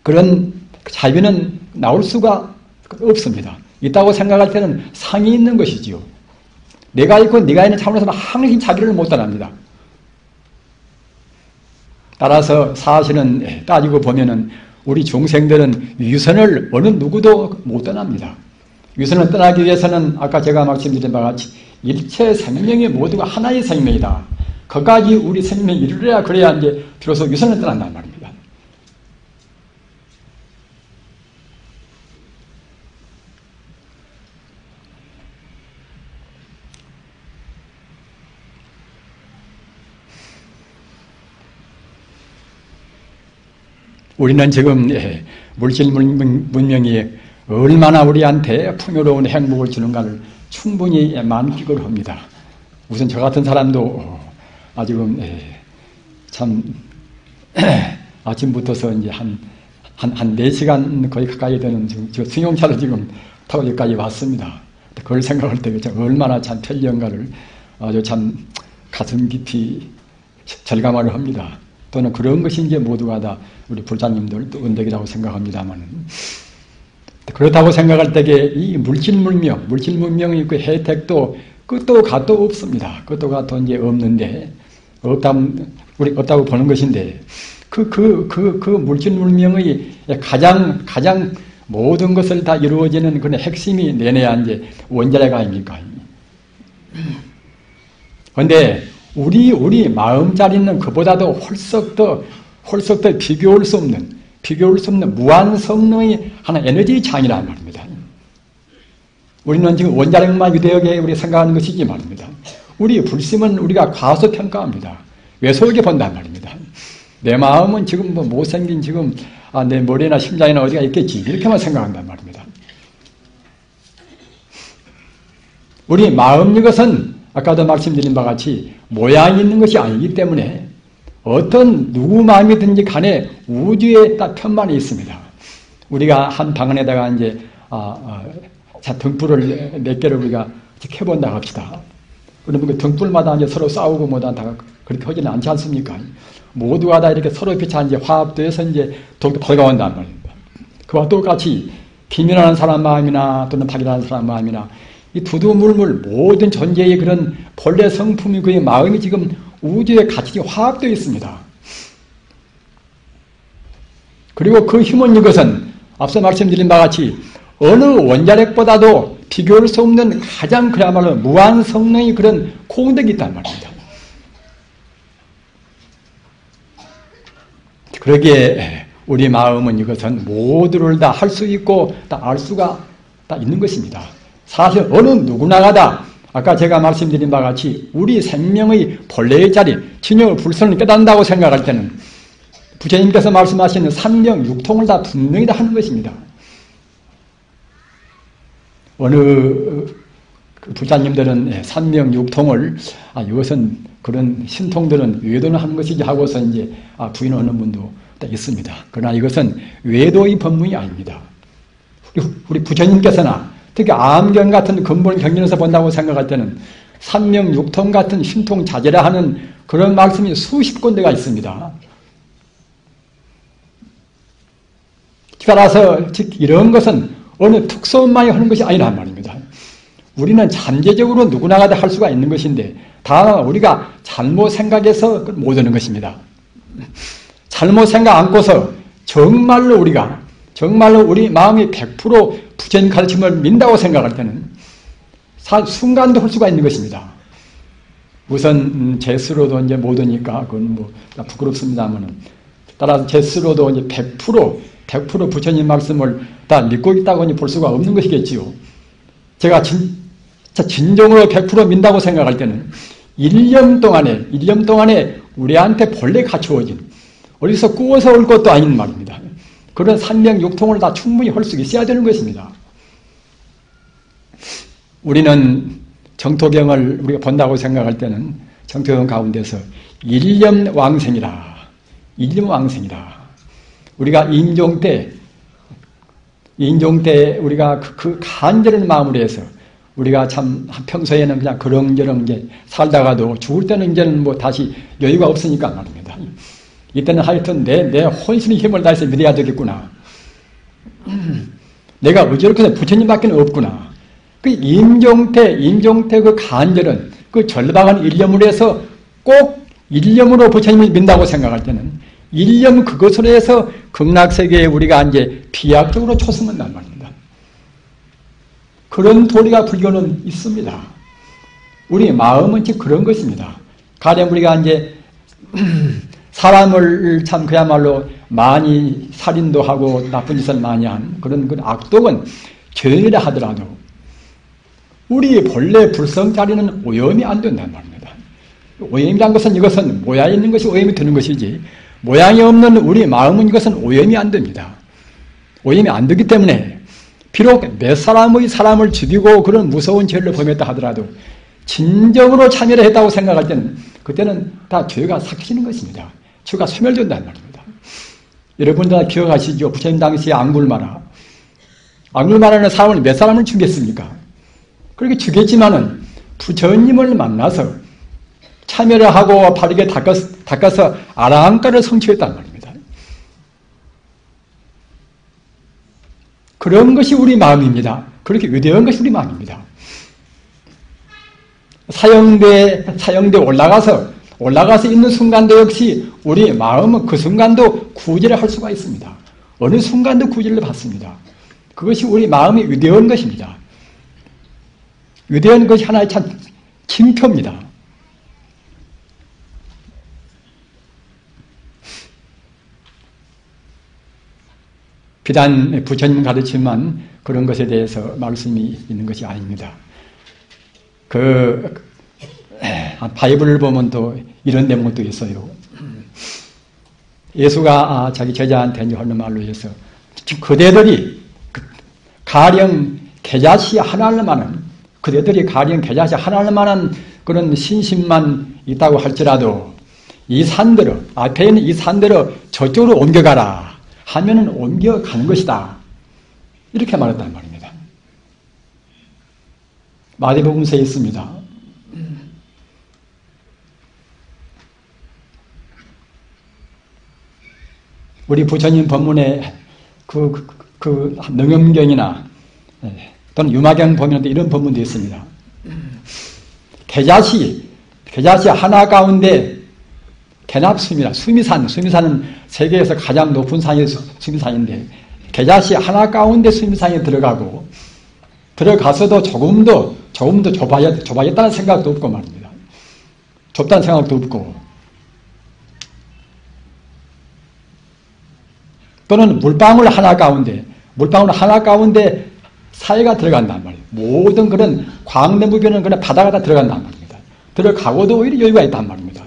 그런 자비는 나올 수가 없습니다. 있다고 생각할 때는 상이 있는 것이지요. 내가 있고 네가 있는 차원에서는 항상 자기를 못 따릅니다. 따라서 사실은 따지고 보면은 우리 중생들은 위선을 어느 누구도 못 떠납니다. 위선을 떠나기 위해서는 아까 제가 말씀드린 바와 같이 일체 생명이 모두가 하나의 생명이다. 거기까지 우리 생명이 이르러야 그래야 이제 비로소 위선을 떠난단 말입니다. 우리는 지금 물질 문명이 얼마나 우리한테 풍요로운 행복을 주는가를 충분히 만끽을 합니다. 우선 저 같은 사람도 아직은 참 아침부터서 이제 한 한 4시간 거의 가까이 되는 지금 승용차를 지금 타고 여기까지 왔습니다. 그걸 생각할 때 얼마나 참 편리한가를 아주 참 가슴 깊이 절감을 합니다. 또는 그런 것이 이제 모두가 다 우리 불자님들 또 은덕이라고 생각합니다만, 그렇다고 생각할 때에 이 물질문명의 그 혜택도 끝도 갓도 없습니다. 끝도 갓도 이제 없는데, 없다고 보는 것인데, 그 물질문명의 가장 모든 것을 다 이루어지는 그런 핵심이 내내야 이제 원자력 아닙니까? 그런데 우리 마음자리는 그보다도 훨썩 더 비교할 수 없는 무한 성능의 하나 에너지 장이란 말입니다. 우리는 지금 원자력만 위대하게 우리 생각하는 것이지 말입니다. 우리 불심은 우리가 과소평가합니다. 왜소하게 본단 말입니다. 내 마음은 지금 뭐 못생긴 지금 내 머리나 심장이나 어디가 있겠지 이렇게만 생각한단 말입니다. 우리 마음 이것은 아까도 말씀드린 바와 같이 모양이 있는 것이 아니기 때문에 어떤 누구 마음이든지 간에 우주에 딱 편만이 있습니다. 우리가 한 방 안에다가 이제 등불을 몇 개를 우리가 켜본다고 합시다. 그러면 그 등불마다 이제 서로 싸우고 뭐다 다 그렇게 하지는 않지 않습니까? 모두가 다 이렇게 서로 빛이 이제 화합돼서 이제 밝아온단 말입니다. 그와 똑같이 기민한 사람 마음이나 또는 박일하는 사람 마음이나 이 두두물물 모든 존재의 그런 본래 성품이 그의 마음이 지금 우주에 같이 화합되어 있습니다. 그리고 그 힘은 이것은 앞서 말씀드린 바와 같이 어느 원자력보다도 비교할 수 없는 가장 그야말로 무한 성능의 그런 공덕이 있단 말입니다. 그러기에 우리 마음은 이것은 모두를 다 할 수 있고 다 알 수가 다 있는 것입니다. 사실 어느 누구나가 다 아까 제가 말씀드린 바와 같이 우리 생명의 본래의 자리, 진여 불선을 깨닫는다고 생각할 때는 부처님께서 말씀하시는 삼명육통을 다 분명히 다 하는 것입니다. 어느 부자님들은 삼명육통을 이것은 그런 신통들은 외도는 하는 것이지 하고서 이제 부인하는 분도 있습니다. 그러나 이것은 외도의 법문이 아닙니다. 우리 부처님께서나 특히 암경 같은 근본 경전에서 본다고 생각할 때는 삼명육통 같은 신통자제라 하는 그런 말씀이 수십 군데가 있습니다. 따라서 즉 이런 것은 어느 특수만이 하는 것이 아니란 말입니다. 우리는 잠재적으로 누구나가 다 할 수가 있는 것인데 다만 우리가 잘못 생각해서 못하는 것입니다. 잘못 생각 않고서 정말로 우리 마음이 100% 부처님 가르침을 민다고 생각할 때는 순간도 할 수가 있는 것입니다. 우선 제 스스로도 이제 못하니까 그건 뭐 부끄럽습니다만은 따라서 제 스스로도 이제 100% 부처님 말씀을 다 믿고 있다고 볼 수가 없는 것이겠지요. 제가 진정으로 100% 민다고 생각할 때는 1년 동안에 우리한테 본래 갖추어진 어디서 꾸어서 올 것도 아닌 말입니다. 그런 삼명육통을 다 충분히 할 수 있어야 되는 것입니다. 우리는 정토경을 우리가 본다고 생각할 때는 정토경 가운데서 일념왕생이라. 우리가 인종 때 우리가 그 간절한 마음으로 해서 우리가 참 평소에는 그냥 그렁저렁 이제 살다가도 죽을 때는 이제는 뭐 다시 여유가 없으니까 말입니다. 이때는 하여튼 내 혼신의 힘을 다해서 믿어야 되겠구나. 내가 어저렇게 부처님밖에 없구나. 그 임종태 그 간절은 그 절박한 일념으로 해서 꼭 일념으로 부처님을 믿는다고 생각할 때는 일념 그것으로 해서 극락세계에 우리가 이제 비약적으로 초승한단 말입니다. 그런 도리가 불교는 있습니다. 우리 마음은 즉 그런 것입니다. 가령 우리가 이제 사람을 참 그야말로 많이 살인도 하고 나쁜 짓을 많이 한 그런 악독은 죄인이라 하더라도 우리 본래 불성자리는 오염이 안 된단 말입니다. 오염이란 것은 이것은 모양이 있는 것이 오염이 되는 것이지 모양이 없는 우리 마음은 이것은 오염이 안 됩니다. 오염이 안 되기 때문에 비록 몇 사람을 죽이고 그런 무서운 죄를 범했다 하더라도 진정으로 참여를 했다고 생각할 때는 그때는 다 죄가 삭히는 것입니다. 죄가 소멸된다는 말입니다. 여러분들 기억하시죠? 부처님 당시에 앙굴마라. 앙굴마라는 사람을 몇 사람을 죽였습니까? 그렇게 죽였지만은 부처님을 만나서 참여를 하고 바르게 닦아서 아라한가를 성취했단 말입니다. 그런 것이 우리 마음입니다. 그렇게 위대한 것이 우리 마음입니다. 사형대에 올라가서 있는 순간도 역시 우리 마음은 그 순간도 구제를 할 수가 있습니다. 어느 순간도 구제를 받습니다. 그것이 우리 마음이 위대한 것입니다. 위대한 것이 하나의 참 징표입니다. 비단 부처님 가르침만 그런 것에 대해서 말씀이 있는 것이 아닙니다. 바이블을 보면 또 이런 내용도 있어요. 예수가 자기 제자한테 이제 하는 말로 해서 그대들이 가령 계자씨 하나만은 그런 신심만 있다고 할지라도 이 산들을 앞에 있는 이 산들을 저쪽으로 옮겨가라 하면은 옮겨가는 것이다. 이렇게 말했단 말입니다. 마태복음서에 있습니다. 우리 부처님 법문에 그 능엄경이나 또는 유마경 보면 이런 법문도 있습니다. 계자시 하나 가운데 개납수미라. 수미산은 세계에서 가장 높은 산이 수미산인데 계자시 하나 가운데 수미산에 들어가서도 조금도 좁아졌다는 생각도 없고 말입니다. 좁다는 생각도 없고 또는 물방울 하나 가운데 사이가 들어간단 말이에요. 모든 그런 광대무변은 그냥 바다가 다 들어간단 말입니다. 들어가고도 오히려 여유가 있단 말입니다.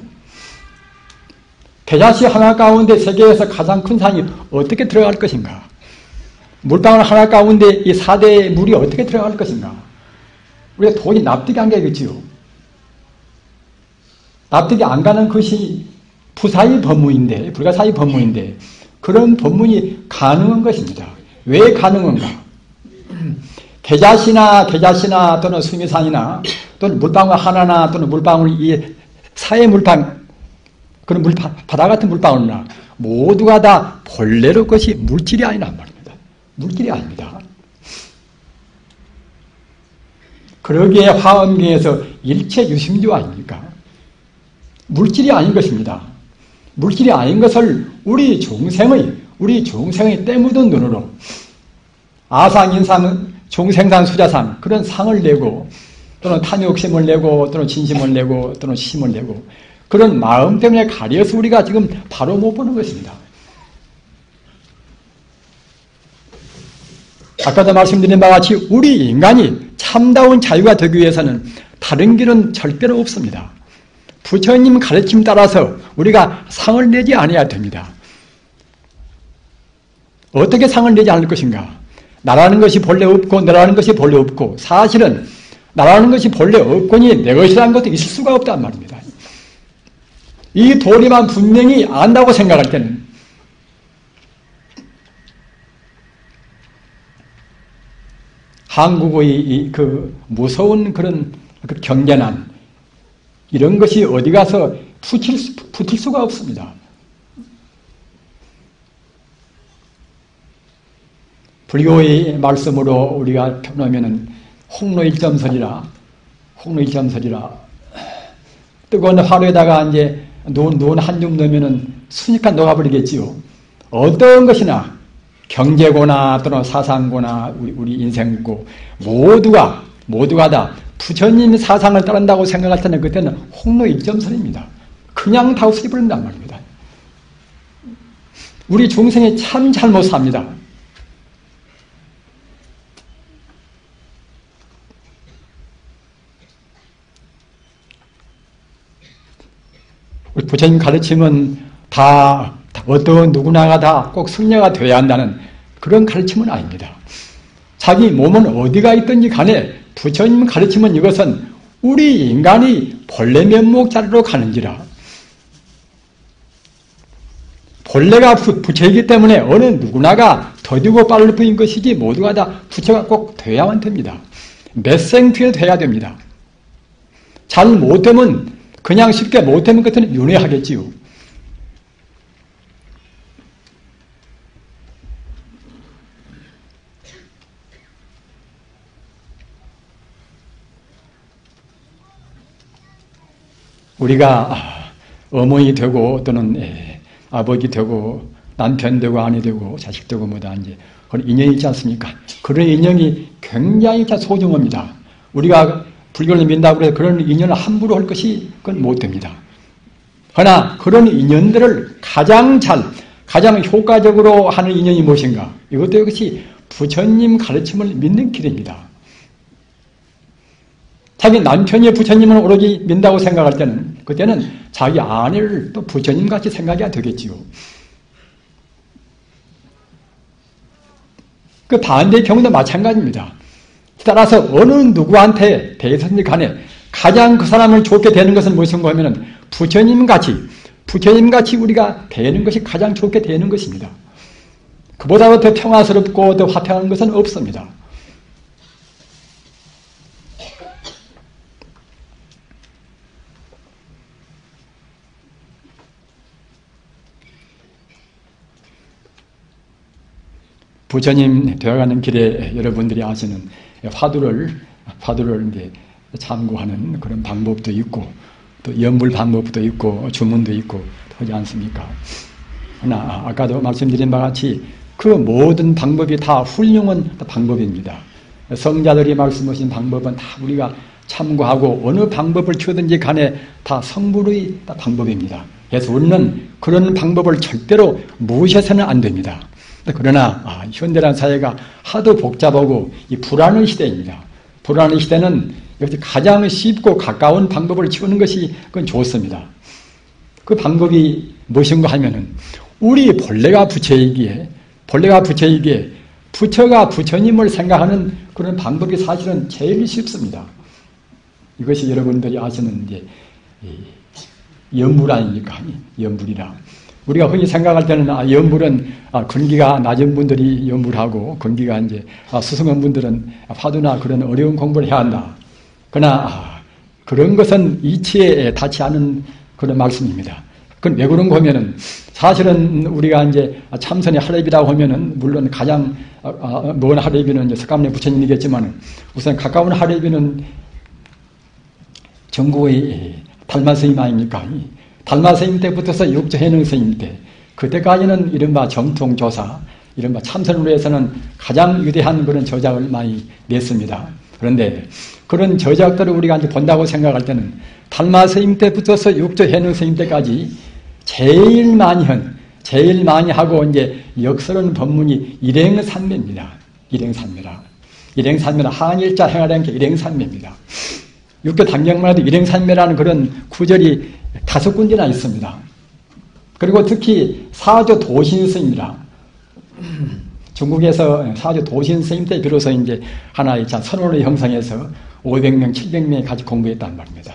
계자시 하나 가운데 세계에서 가장 큰 산이 어떻게 들어갈 것인가? 물방울 하나 가운데 이 4대의 물이 어떻게 들어갈 것인가? 우리가 도저히 납득이 안 가겠지요. 납득이 안 가는 것이 불가사의 법문인데 그런 법문이 가능한 것입니다. 왜 가능한가? 계자시나 또는 수미산이나 또는 물방울 하나나 또는 물방울 이 사의 물방 그런 바다 같은 물방울이나 모두가 다 본래로 것이 물질이 아니란 말입니다. 물질이 아닙니다. 그러기에 화엄경에서 일체 유심조 아닙니까? 물질이 아닌 것입니다. 물질이 아닌 것을 우리 중생의 때묻은 눈으로 아상인상, 종생산, 수자산 그런 상을 내고 또는 탐욕심을 내고 또는 진심을 내고 또는 심을 내고 그런 마음 때문에 가려서 우리가 지금 바로 못 보는 것입니다. 아까도 말씀드린 바와 같이 우리 인간이 참다운 자유가 되기 위해서는 다른 길은 절대로 없습니다. 부처님 가르침 따라서 우리가 상을 내지 않아야 됩니다. 어떻게 상을 내지 않을 것인가? 나라는 것이 본래 없고 너라는 것이 본래 없고 사실은 나라는 것이 본래 없거니 내 것이라는 것도 있을 수가 없단 말입니다. 이 도리만 분명히 안다고 생각할 때는 한국의 그 무서운 그런 경계난 이런 것이 어디 가서 붙을 수가 없습니다. 불교의 말씀으로 우리가 펴놓으면은 홍로일점설이라 뜨거운 화로에다가 이제 눈 한 줌 넣으면은 순식간 녹아버리겠지요. 어떤 것이나 경제고나 또는 사상고나 우리 인생고 모두가 다 부처님 사상을 따른다고 생각할 때는 그때는 홍로일점설입니다. 그냥 다 없어져버린단 말입니다. 우리 중생이 참 잘못 삽니다. 우리 부처님 가르침은 다 어떤 누구나가 다 꼭 승려가 되어야 한다는 그런 가르침은 아닙니다. 자기 몸은 어디가 있든지 간에 부처님 가르침은 이것은 우리 인간이 본래 면목 자리로 가는지라 본래가 부처이기 때문에 어느 누구나가 더디고 빠르인 것이지 모두가 다 부처가 꼭 돼야만 됩니다. 몇 생뒤에 돼야 됩니다. 잘 못되면 그냥 쉽게 못되면 그때는 윤회하겠지요. 우리가 어머니 되고 또는 아버지 되고 남편 되고 아내 되고 자식 되고 뭐다 이제 그런 인연이 있지 않습니까? 그런 인연이 굉장히 소중합니다. 우리가 불교를 믿는다고 해서 그런 인연을 함부로 할 것이 그건 못 됩니다. 그러나 그런 인연들을 가장 효과적으로 하는 인연이 무엇인가? 이것도 역시 부처님 가르침을 믿는 길입니다. 자기 남편이 부처님을 오로지 믿는다고 생각할 때는 그때는 자기 아내를 또 부처님같이 생각해야 되겠지요. 그 반대의 경우도 마찬가지입니다. 따라서 어느 누구한테 대해서든지 간에 가장 그 사람을 좋게 되는 것은 무엇인가 하면은 부처님같이 우리가 되는 것이 가장 좋게 되는 것입니다. 그보다 더 평화스럽고 더 화평한 것은 없습니다. 부처님 되어가는 길에 여러분들이 아시는 화두를 이제 참고하는 그런 방법도 있고, 또 연불 방법도 있고, 주문도 있고, 하지 않습니까? 그러나 아까도 말씀드린 바와 같이 그 모든 방법이 다 훌륭한 방법입니다. 성자들이 말씀하신 방법은 다 우리가 참고하고 어느 방법을 취하든지 간에 다 성불의 방법입니다. 그래서 우리는 그런 방법을 절대로 무시해서는 안 됩니다. 그러나 현대라는 사회가 하도 복잡하고 이 불안한 시대입니다. 불안한 시대는 역시 가장 쉽고 가까운 방법을 취하는 것이 그건 좋습니다. 그 방법이 무엇인가 하면은 우리 본래가 부처이기에 부처가 부처님을 생각하는 그런 방법이 사실은 제일 쉽습니다. 이것이 여러분들이 아시는 이제 연불 아닙니까? 연불이라. 우리가 흔히 생각할 때는 연불은 근기가 낮은 분들이 연불하고 근기가 이제 수승한 분들은 화두나 그런 어려운 공부를 해야 한다. 그러나 그런 것은 이치에 닿지 않은 그런 말씀입니다. 그건 왜 그런가 하면은 사실은 우리가 이제 참선의 하례비라고 하면은 물론 가장 먼 하례비는 이제 석가모니 부처님이겠지만 우선 가까운 하례비는 전국의 달마 스님 아닙니까? 달마 스님 때부터서 육조해능 스님 때 그때까지는 이른바 정통조사, 이른바 참선으로 해서는 가장 위대한 그런 저작을 많이 냈습니다. 그런데 그런 저작들을 우리가 이제 본다고 생각할 때는 달마 스님 때부터서 육조해능 스님 때까지 제일 많이 하고 이제 역설은 법문이 일행산매입니다. 일행산매라 한일자 행하라는 게 일행산매입니다. 육교 단경만 해도 일행산매라는 그런 구절이 5군데나 있습니다. 그리고 특히 사조 도신스님이라 중국에서 사조 도신스님 때 비로소 이제 하나의 선원을 형성해서 500명, 700명이 같이 공부했단 말입니다.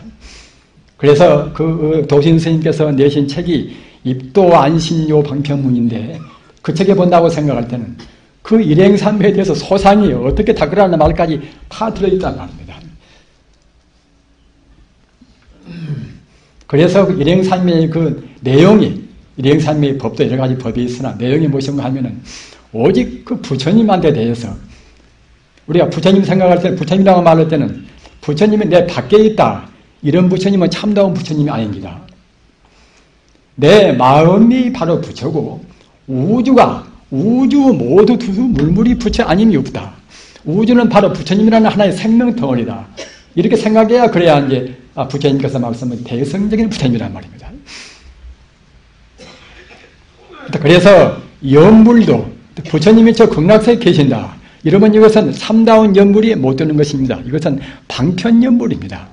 그래서 그 도신스님께서 내신 책이 입도 안신요 방편문인데 그 책에 본다고 생각할 때는 그 일행산매에 대해서 소상히 어떻게 닦으라는 말까지 다 들어있단 말입니다. 그래서 일행산매의 그 내용이, 일행산매의 법도 여러 가지 법이 있으나 내용이 무엇인가 하면은 오직 그 부처님한테 대해서 우리가 부처님 생각할 때 부처님이라고 말할 때는 부처님이 내 밖에 있다. 이런 부처님은 참다운 부처님이 아닙니다. 내 마음이 바로 부처고 우주 모두 두수 물물이 부처 아님이 없다. 우주는 바로 부처님이라는 하나의 생명 덩어리다. 이렇게 생각해야 그래야 이제 부처님께서 말씀은 대성적인 부처님이란 말입니다. 그래서 연불도 부처님이 저 극락세에 계신다. 이러면 이것은 참다운 연불이 못 되는 것입니다. 이것은 방편연불입니다.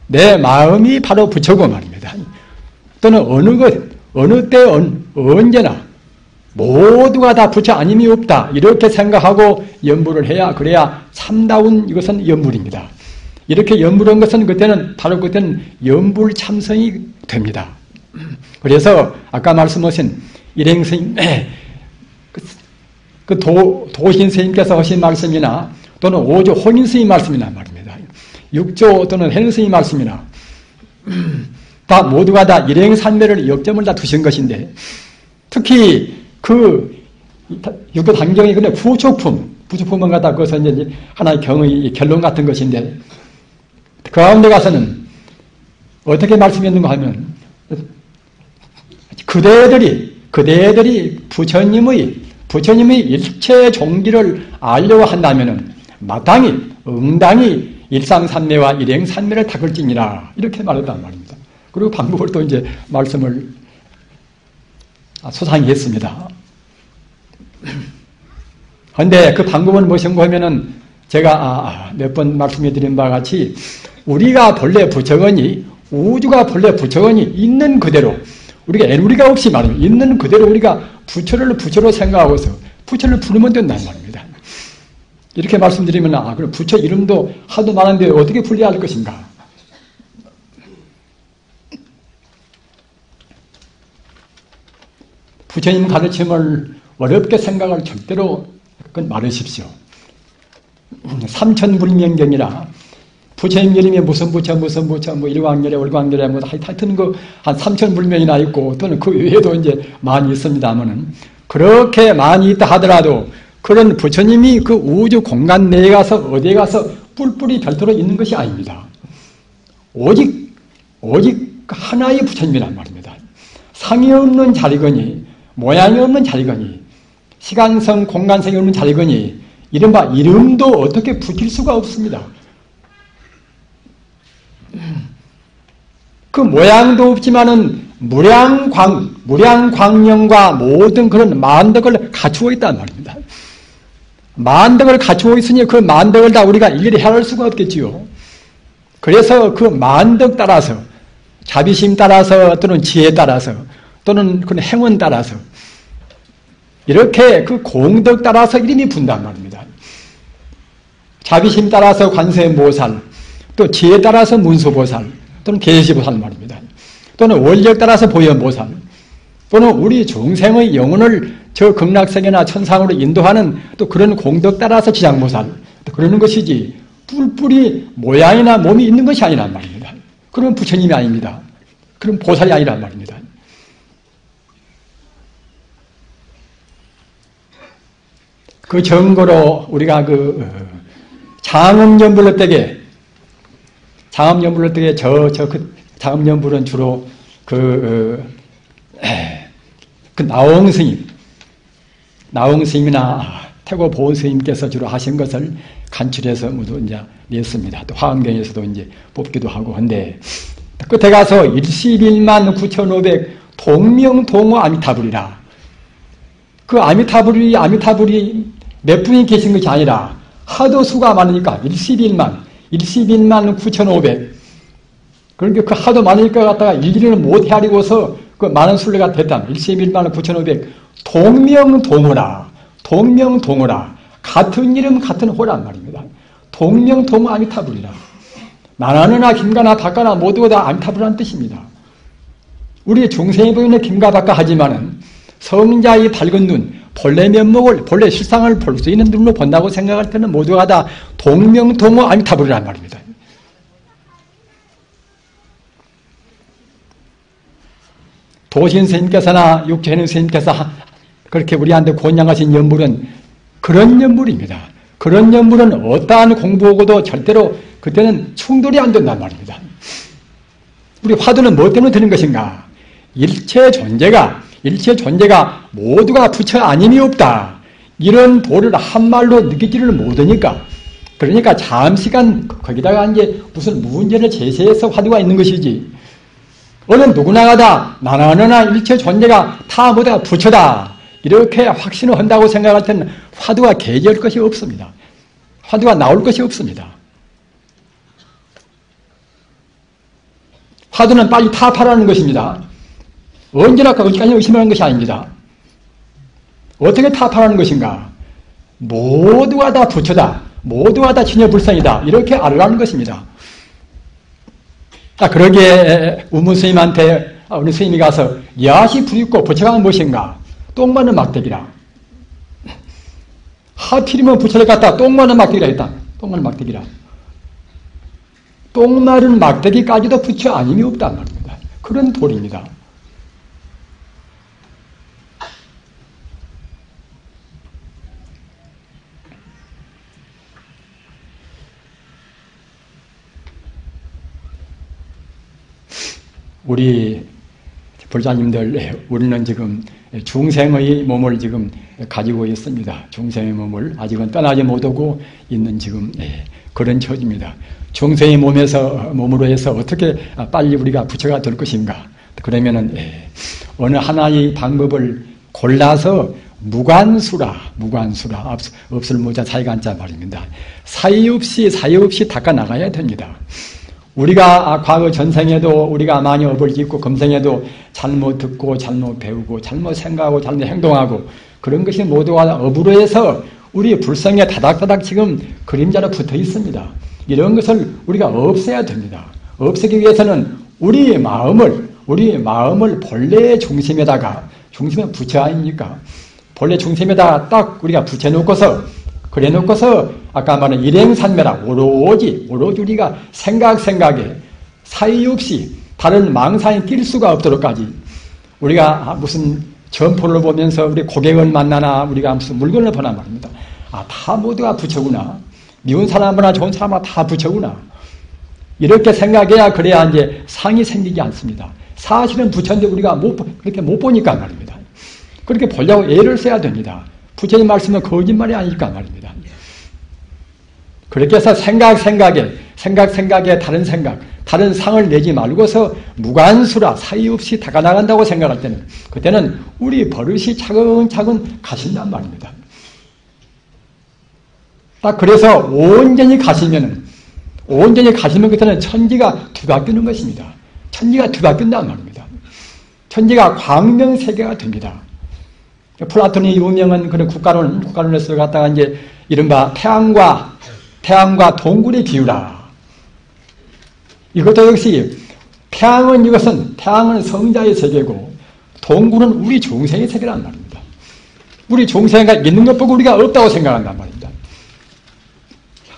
내 마음이 바로 부처고 말입니다. 또는 어느 때 언제나 모두가 다 부처 아님이 없다. 이렇게 생각하고 연불을 해야 그래야 참다운 이것은 연불입니다. 이렇게 연불한 것은 그때는 연불 참선이 됩니다. 그래서 아까 말씀하신 일행 스님, 도신 스님께서 하신 말씀이나 또는 5조 혼인 스님 말씀이나 말입니다. 6조 또는 해능 스님 말씀이나 다 모두가 다 일행산매를 역점을 다 두신 것인데 특히 그 육도 단경이 그냥 부처품만 갖다 그것은 이제 하나의 경의 결론 같은 것인데 그 가운데 가서는 어떻게 말씀했는가 하면 그대들이 부처님의 일체 종기를 알려고 한다면은 마땅히 응당히 일상산매와 일행산매를 닦을지니라 이렇게 말했단 말입니다. 그리고 방법을 또 이제 말씀을 소상히 했습니다. 그런데 그 방법은 무엇인가 하면은 제가 몇 번 말씀해 드린 바와 같이 우리가 본래 부처건이 우주가 본래 부처건이 있는 그대로 우리가 애누리가 없이 말하면 있는 그대로 우리가 부처를 부처로 생각하고서 부처를 부르면 된다는 말입니다. 이렇게 말씀드리면 그럼 부처 이름도 하도 많은데 어떻게 분리할 것인가? 부처님 가르침을 어렵게 생각할 절대로 말하십시오. 삼천불명경이라 부처님 이름이 무슨 부처 뭐 일광열에 월광열에 뭐 하여튼 한 3,000불명이나 있고 또는 그 외에도 이제 많이 있습니다만은 그렇게 많이 있다 하더라도 그런 부처님이 그 우주 공간 내에 가서 어디에 가서 뿔뿔이 별도로 있는 것이 아닙니다. 오직 하나의 부처님이란 말입니다. 상이 없는 자리거니 모양이 없는 자리거니 시간성 공간성이 없는 자리거니 이른바 이름도 어떻게 붙일 수가 없습니다. 그 모양도 없지만은 무량광명과 모든 그런 만덕을 갖추고 있단 말입니다. 만덕을 갖추고 있으니 그 만덕을 다 우리가 일일이 헤아릴 수가 없겠지요. 그래서 그 만덕 따라서 자비심 따라서 또는 지혜 따라서 또는 그 행운 따라서 이렇게 그 공덕 따라서 이름이 분단 말입니다. 자비심 따라서 관세음보살 또 지혜 따라서 문수보살 또는 계시보살 말입니다. 또는 원력 따라서 보현보살 또는 우리 중생의 영혼을 저 극락세계나 천상으로 인도하는 또 그런 공덕 따라서 지장보살 그러는 것이지 뿔뿔이 모양이나 몸이 있는 것이 아니란 말입니다. 그런 부처님이 아닙니다. 그런 보살이 아니란 말입니다. 그 정거로 우리가 장엄연불로댁에 그 장엄연불은 주로 그 나홍 스님이나 태고 보은 스님께서 주로 하신 것을 간추려서 모두 이제 냈습니다. 또 화엄경에서도 이제 뽑기도 하고 한데 끝에 가서 11만 9,500 동명동호 아미타불이라 그 아미타불이 몇 분이 계신 것이 아니라 하도 수가 많으니까 11만 9,500 그러니까 그 하도 많으니까 갖다가 일일이는 못 헤아리고서 그 많은 순례가 됐다. 11만 9,500 동명동호라 같은 이름 같은 호란 말입니다. 동명동호 아미타불이라 나나느나 김가나 박가나 모두가 다 아미타불이라는 뜻입니다. 우리 중생이 보이는 김가 박가 하지만은 성자의 밝은 눈 본래 면목을 본래 실상을 볼 수 있는 눈으로 본다고 생각할 때는 모두가 다 동명동호 아미타불이란 말입니다. 도신 스님께서나 육체는 스님께서 그렇게 우리한테 권양하신 연불은 그런 연불입니다. 그런 연불은 어떠한 공부하고도 절대로 그때는 충돌이 안 된단 말입니다. 우리 화두는 무엇 때문에 드는 것인가? 일체 존재가 모두가 부처 아님이 없다. 이런 도를 한말로 느끼지를 못하니까 그러니까 잠시간 거기다가 이제 무슨 문제를 제시해서 화두가 있는 것이지 어느 누구나가 다 나나나 일체 존재가 다 모두가 부처다 이렇게 확신을 한다고 생각할 때는 화두가 개지할 것이 없습니다. 화두가 나올 것이 없습니다. 화두는 빨리 타파라는 것입니다. 언제나 거기까지 의심하는 것이 아닙니다. 어떻게 타파라는 것인가? 모두가 다 부처다. 모두가 다 진여불성이다. 이렇게 알으라는 것입니다. 그러기에 우문 스님한테 우리 스님이 가서 야시 부익고 부처가 무엇인가? 똥 마는 막대기라. 하필이면 부처를 갖다 똥 마는 막대기라 했다. 똥 마는 막대기라. 똥 마른 막대기까지도 부처 아님이 없단 말입니다. 그런 돌입니다. 우리 불자님들, 우리는 지금 중생의 몸을 지금 가지고 있습니다. 중생의 몸을 아직은 떠나지 못하고 있는 지금 그런 처지입니다. 중생의 몸으로 해서 어떻게 빨리 우리가 부처가 될 것인가? 그러면은 어느 하나의 방법을 골라서 무관수라 없을 모자 사이가 한자 말입니다. 사이 없이 닦아 나가야 됩니다. 우리가 과거 전생에도 우리가 많이 업을 짓고 금생에도 잘못 듣고 잘못 배우고 잘못 생각하고 잘못 행동하고 그런 것이 모두가 업으로 해서 우리 불성에 다닥다닥 지금 그림자로 붙어 있습니다. 이런 것을 우리가 없애야 됩니다. 없애기 위해서는 우리 마음을 본래의 중심에다가, 중심은 부처 아닙니까? 본래 중심에다가 딱 우리가 붙여놓고서, 그래 놓고서 아까 말한 일행산매라 오로지 우리가 생각에 사이 없이 다른 망상에 낄 수가 없도록까지 우리가 무슨 점포를 보면서 우리 고객을 만나나 우리가 무슨 물건을 보나 말입니다. 다 모두가 부처구나. 미운 사람이나 좋은 사람이나 다 부처구나. 이렇게 생각해야 그래야 이제 상이 생기지 않습니다. 사실은 부처인데 우리가 그렇게 못 보니까 말입니다. 그렇게 보려고 애를 써야 됩니다. 부처님 말씀은 거짓말이 아니니까 말입니다. 그렇게 해서 생각에 다른 상을 내지 말고서 무관수라 사이 없이 다가나간다고 생각할 때는 그때는 우리 버릇이 차근차근 가신단 말입니다. 딱 그래서 온전히 가시면 그때는 천지가 뒤바뀌는 것입니다. 천지가 뒤바뀐단 말입니다. 천지가 광명세계가 됩니다. 플라톤이 유명한 그런 국가론에서 갖다가 이제 이른바 태양과 동굴의 비유라. 이것도 역시 태양은 성자의 세계고 동굴은 우리 중생의 세계란 말입니다. 우리 중생가 있는 것 보고 우리가 없다고 생각한단 말입니다.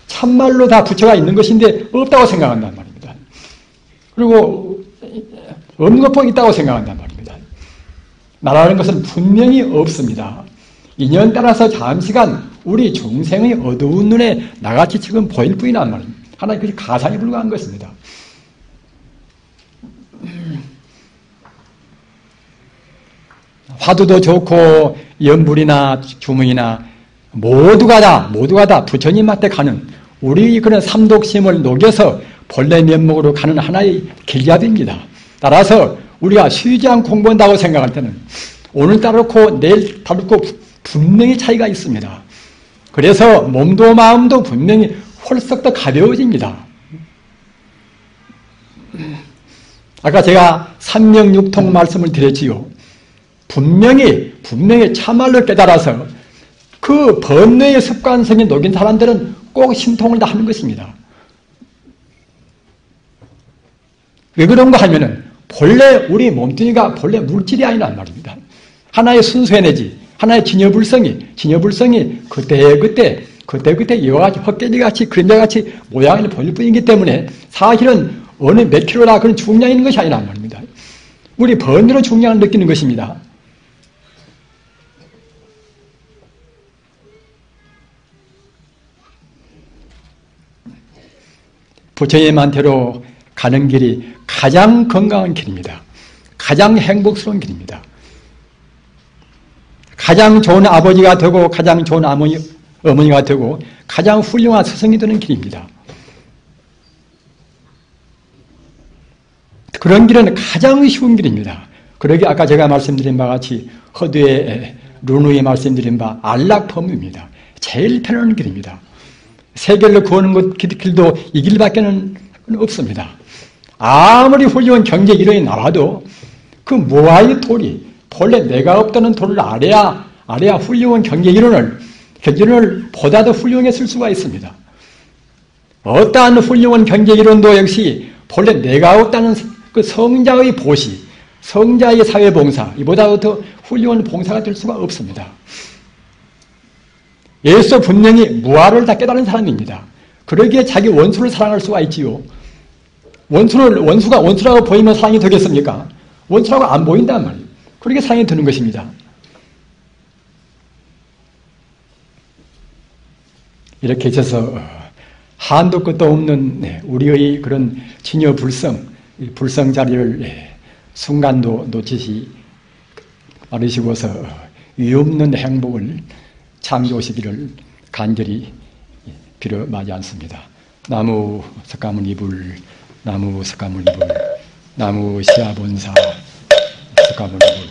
참말로 다 부처가 있는 것인데 없다고 생각한단 말입니다. 그리고 없는 것 보고 있다고 생각한단 말입니다. 나라는 것은 분명히 없습니다. 인연 따라서 잠시간 우리 중생의 어두운 눈에 나같이 지금 보일 뿐이란 말입니다. 하나의 그것이 가상에 불과한 것입니다. 화두도 좋고 연불이나 주문이나 모두가 다 부처님한테 가는 우리 그런 삼독심을 녹여서 본래 면목으로 가는 하나의 길잡이입니다. 따라서 우리가 쉬지 않고 공부한다고 생각할 때는 오늘 따르고 내일 따르고 분명히 차이가 있습니다. 그래서 몸도 마음도 분명히 홀썩 더 가벼워집니다. 아까 제가 삼명육통 말씀을 드렸지요. 분명히 참말로 깨달아서 그 번뇌의 습관성이 녹인 사람들은 꼭 신통을 다 하는 것입니다. 왜 그런가 하면은 본래 우리 몸뚱이가 본래 물질이 아니란 말입니다. 하나의 순수 에너지, 하나의 진여불성이 그때 이와 같이 헛개미같이 그림자같이 모양을 보일 뿐이기 때문에 사실은 어느 몇 킬로나 그런 중량이 있는 것이 아니란 말입니다. 우리 번뇌로 중량을 느끼는 것입니다. 부처님한테로 가는 길이 가장 건강한 길입니다. 가장 행복스러운 길입니다. 가장 좋은 아버지가 되고 가장 좋은 어머니가 되고 가장 훌륭한 스승이 되는 길입니다. 그런 길은 가장 쉬운 길입니다. 그러기 아까 제가 말씀드린 바와 같이 허두에 룬우에 말씀드린 바 안락범위입니다. 제일 편한 길입니다. 세계를 구하는 길도 이 길밖에는 없습니다. 아무리 훌륭한 경제 이론이 나와도 그 무아의 돌이 본래 내가 없다는 돌을 알아야 훌륭한 경제 이론을 보다 더 훌륭하게 쓸 수가 있습니다. 어떠한 훌륭한 경제 이론도 역시 본래 내가 없다는 그 성자의 보시, 성자의 사회봉사, 이보다 더 훌륭한 봉사가 될 수가 없습니다. 예수 분명히 무아를 다 깨달은 사람입니다. 그러기에 자기 원수를 사랑할 수가 있지요. 원수가 원수라고 보이면 사랑이 되겠습니까? 원수라고 안 보인단 말이에요. 그렇게 사랑이 드는 것입니다. 이렇게 해서 한도 끝도 없는 우리의 그런 진여 불성 자리를 순간도 놓치지 않으시고서 위없는 행복을 창조하시기를 간절히 빌어마지 않습니다. 나무 석가모니 이불, 나무 석가모니 이불, 나무 시아본사 석가모니 이불.